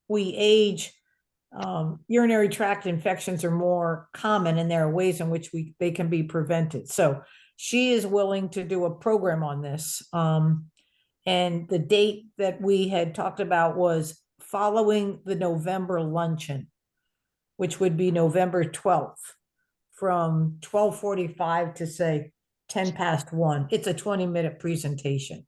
A: we age, urinary tract infections are more common, and there are ways in which they can be prevented. So she is willing to do a program on this. And the date that we had talked about was following the November luncheon, which would be November 12th, from 12:45 to say 1:10. It's a 20-minute presentation.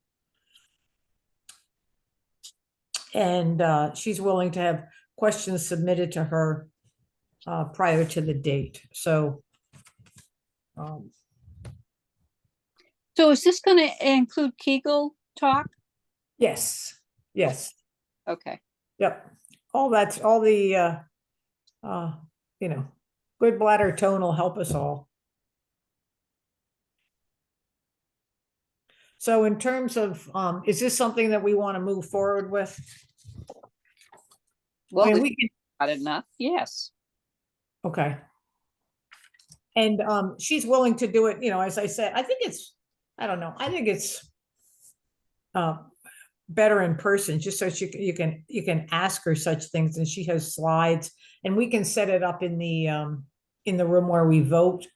A: And she's willing to have questions submitted to her prior to the date. So
B: So is this going to include Kegel talk?
A: yes, yes,
B: Okay.
A: yep. All that's all the you know, good bladder tone will help us all. So in terms of, is this something that we want to move forward with?
B: Well,
A: I mean,
B: we
A: we can,
B: got enough. Yes.
A: okay. And she's willing to do it, you know, as I said, I think it's, I don't know, I think it's better in person, just so you can ask her such things, and she has slides, and we can set it up in the room where we vote,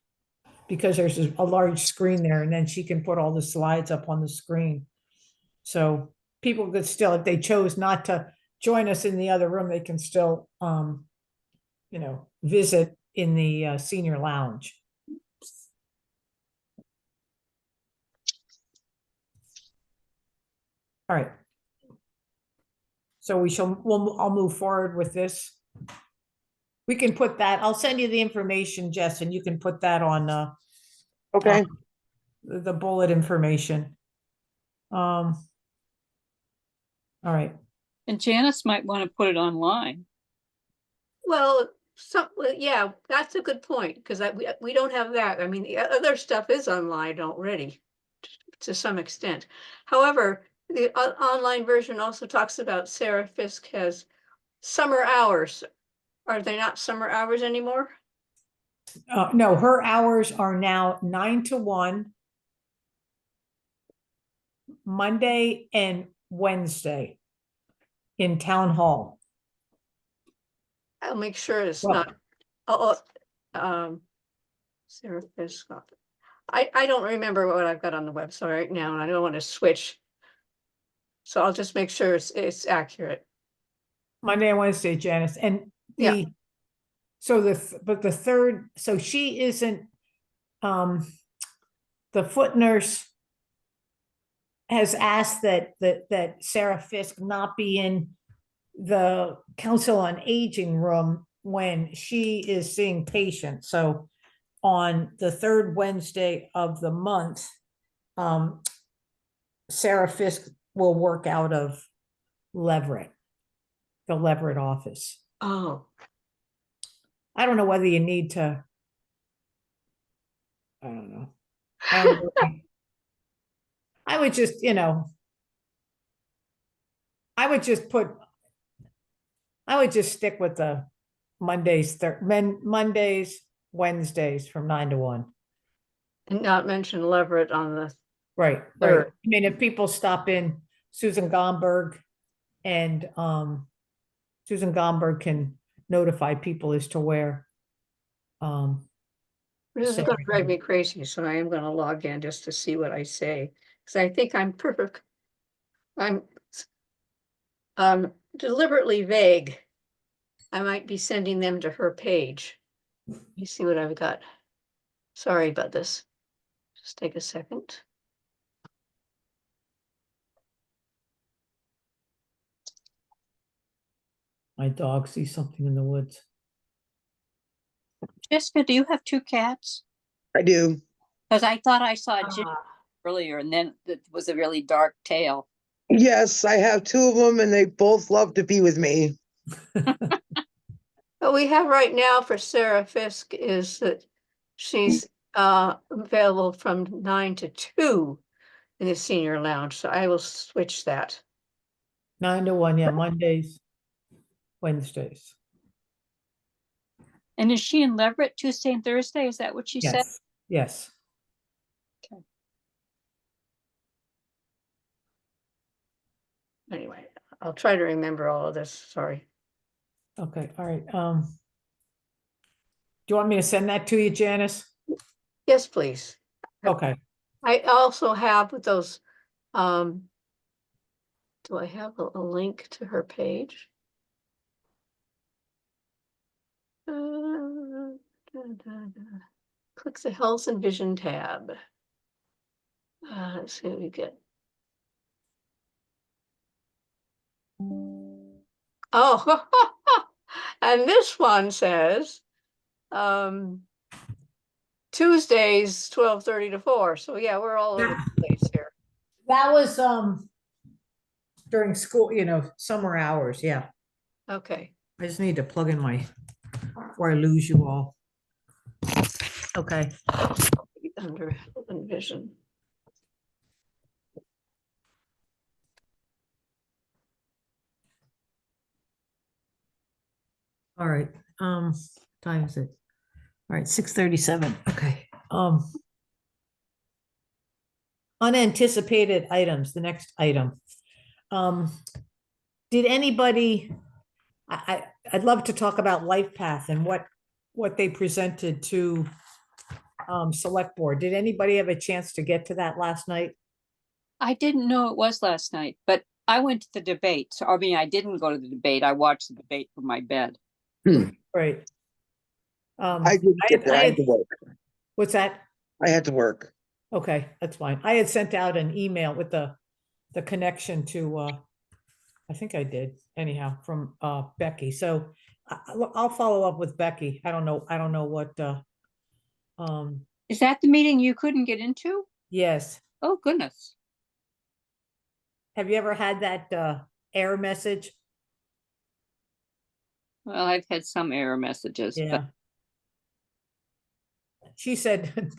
A: because there's a large screen there, and then she can put all the slides up on the screen. So people could still, if they chose not to join us in the other room, they can still you know, visit in the senior lounge. All right. So I'll move forward with this. We can put that, I'll send you the information, Jess, and you can put that on
D: Okay,
A: the bullet information. All right.
B: And Janice might want to put it online.
C: Well, yeah, that's a good point, because we don't have that. I mean, the other stuff is online already to some extent. However, the online version also talks about Sarah Fisk has summer hours. Are they not summer hours anymore?
A: No, her hours are now 9 to 1, Monday and Wednesday in town hall.
C: I'll make sure it's
A: Well-
C: not. Sarah Fisk. I don't remember what I've got on the website right now, and I don't want to switch. So I'll just make sure it's accurate.
A: Monday and Wednesday, Janice, and
C: Yeah.
A: so the third, so she isn't, the foot nurse has asked that Sarah Fisk not be in the Council on Aging room when she is seeing patients. So on the third Wednesday of the month, Sarah Fisk will work out of Leverett, the Leverett office.
C: Oh,
A: I don't know whether you need to. I don't know. I don't know. I would just, you know, I would just stick with the Mondays, Wednesdays from 9 to 1.
C: and not mention Leverett on the
A: Right, right.
C: Third.
A: I mean, if people stop in, Susan Gomberg And Susan Gomberg can notify people as to where.
C: This is
A: So-
C: gonna drive me crazy, so I am gonna log in just to see what I say, because I think I'm perfect. I'm deliberately vague. I might be sending them to her page. You see what I've got? Sorry about this. Just take a second.
A: My dog sees something in the woods.
B: Jessica, do you have two cats?
D: I do.
B: Because I thought I saw Jim
C: Ah,
B: earlier and then it was a really dark tail.
D: Yes, I have two of them and they both love to be with me.
C: What we have right now for Sarah Fisk is that she's available from 9 to 2 in the senior lounge, so I will switch that.
A: 9 to 1, yeah, Mondays, Wednesdays.
B: And is she in Leverett Tuesday and Thursday? Is that what she said?
A: Yes, yes.
C: Anyway, I'll try to remember all of this, sorry.
A: Okay, all right. Do you want me to send that to you, Janice?
C: Yes, please.
A: Okay,
C: I also have with those, do I have a link to her page? Click the Health and Vision tab. Let's see what we get. Oh, and this one says, Tuesdays, 12:30 to 4. So yeah, we're all over the place here.
A: that was during school, summer hours, yeah.
C: Okay.
A: I just need to plug in before I lose you all. Okay,
C: Under Health and Vision.
A: all right. Time is it? All right, 6:37, okay. Unanticipated items, the next item. Did anybody, I'd love to talk about LifePath and what they presented to select board. Did anybody have a chance to get to that last night?
B: I didn't know it was last night, but I went to the debate. So, I mean, I didn't go to the debate. I watched the debate from my bed.
A: Right.
D: I didn't get there. I had to work.
A: What's that?
D: I had to work.
A: Okay, that's fine. I had sent out an email with the connection to, I think I did anyhow, from Becky. So I'll follow up with Becky. I don't know what,
B: Is that the meeting you couldn't get into?
A: yes.
B: Oh, goodness.
A: Have you ever had that error message?
B: Well, I've had some error messages,
A: Yeah.
B: but
A: She said,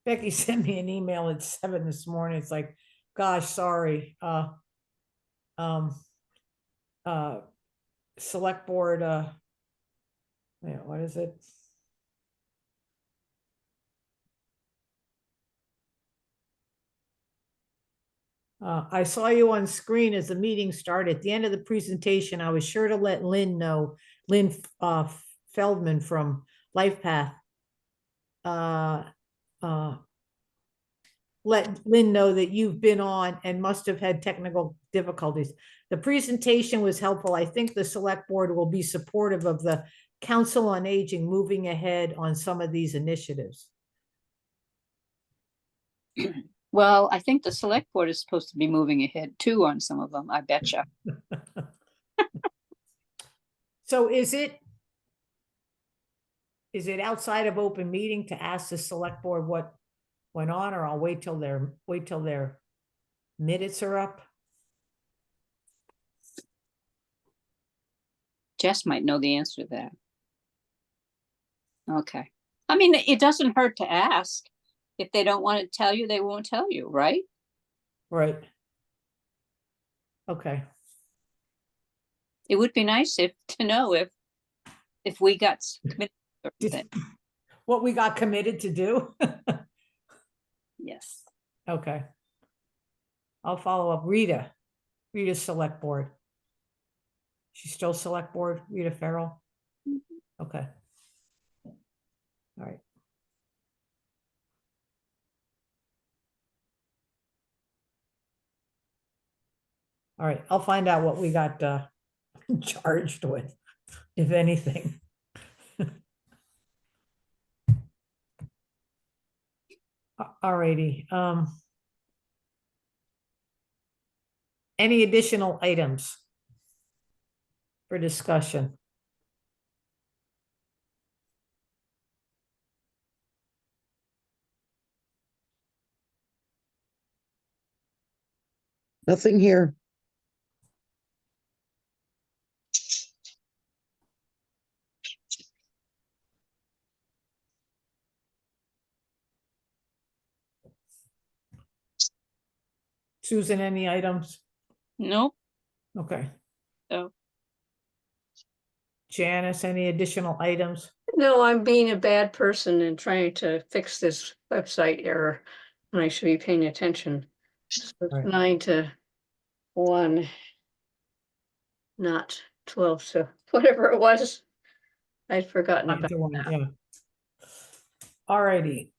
A: Becky sent me an email at 7 this morning. It's like, gosh, sorry. Select board, yeah, what is it? I saw you on screen as the meeting started. At the end of the presentation, I was sure to let Lynn know, Lynn Feldman from LifePath. Let Lynn know that you've been on and must have had technical difficulties. The presentation was helpful. I think the select board will be supportive of the Council on Aging moving ahead on some of these initiatives.
B: well, I think the select board is supposed to be moving ahead too on some of them. I betcha.
A: So is it outside of open meeting to ask the select board what went on, or I'll wait till their minutes are up?
B: Jess might know the answer to that. Okay. I mean, it doesn't hurt to ask. If they don't want to tell you, they won't tell you, right?
A: Right. Okay.
B: It would be nice to know if we got committed to certain things.
A: What we got committed to do?
B: Yes.
A: Okay. I'll follow up. Rita's select board. She's still select board, Rita Farrell? Okay. All right. All right, I'll find out what we got charged with, if anything. All righty. Any additional items for discussion?
D: Nothing here.
A: Susan, any items?
B: Nope.
A: Okay.
B: So
A: Janice, any additional items?
C: No, I'm being a bad person and trying to fix this website error, and I should be paying attention. So it's
A: Right.
C: 9 to 1, not 12 to whatever it was. I'd forgotten about that.
A: Yeah. All righty.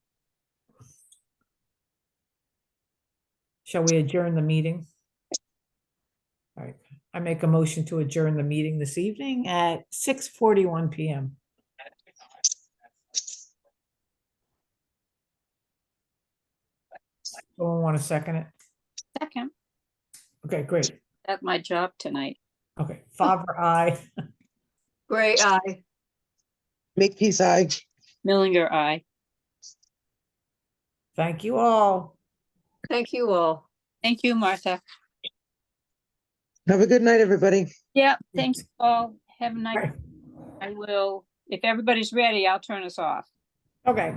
A: Shall we adjourn the meeting? All right, I make a motion to adjourn the meeting this evening at 6:41 PM. Someone want to second it?
B: second,
A: Okay, great.
B: that's my job tonight.
A: Okay, Favre, aye.
C: Gray eye.
D: Make peace, I.
B: Millinger, aye.
A: Thank you all.
C: Thank you all.
B: Thank you, Martha.
D: Have a good night, everybody.
B: Yeah, thanks all. Have a nice,
A: Right.
B: I will, if everybody's ready, I'll turn us off.
A: Okay.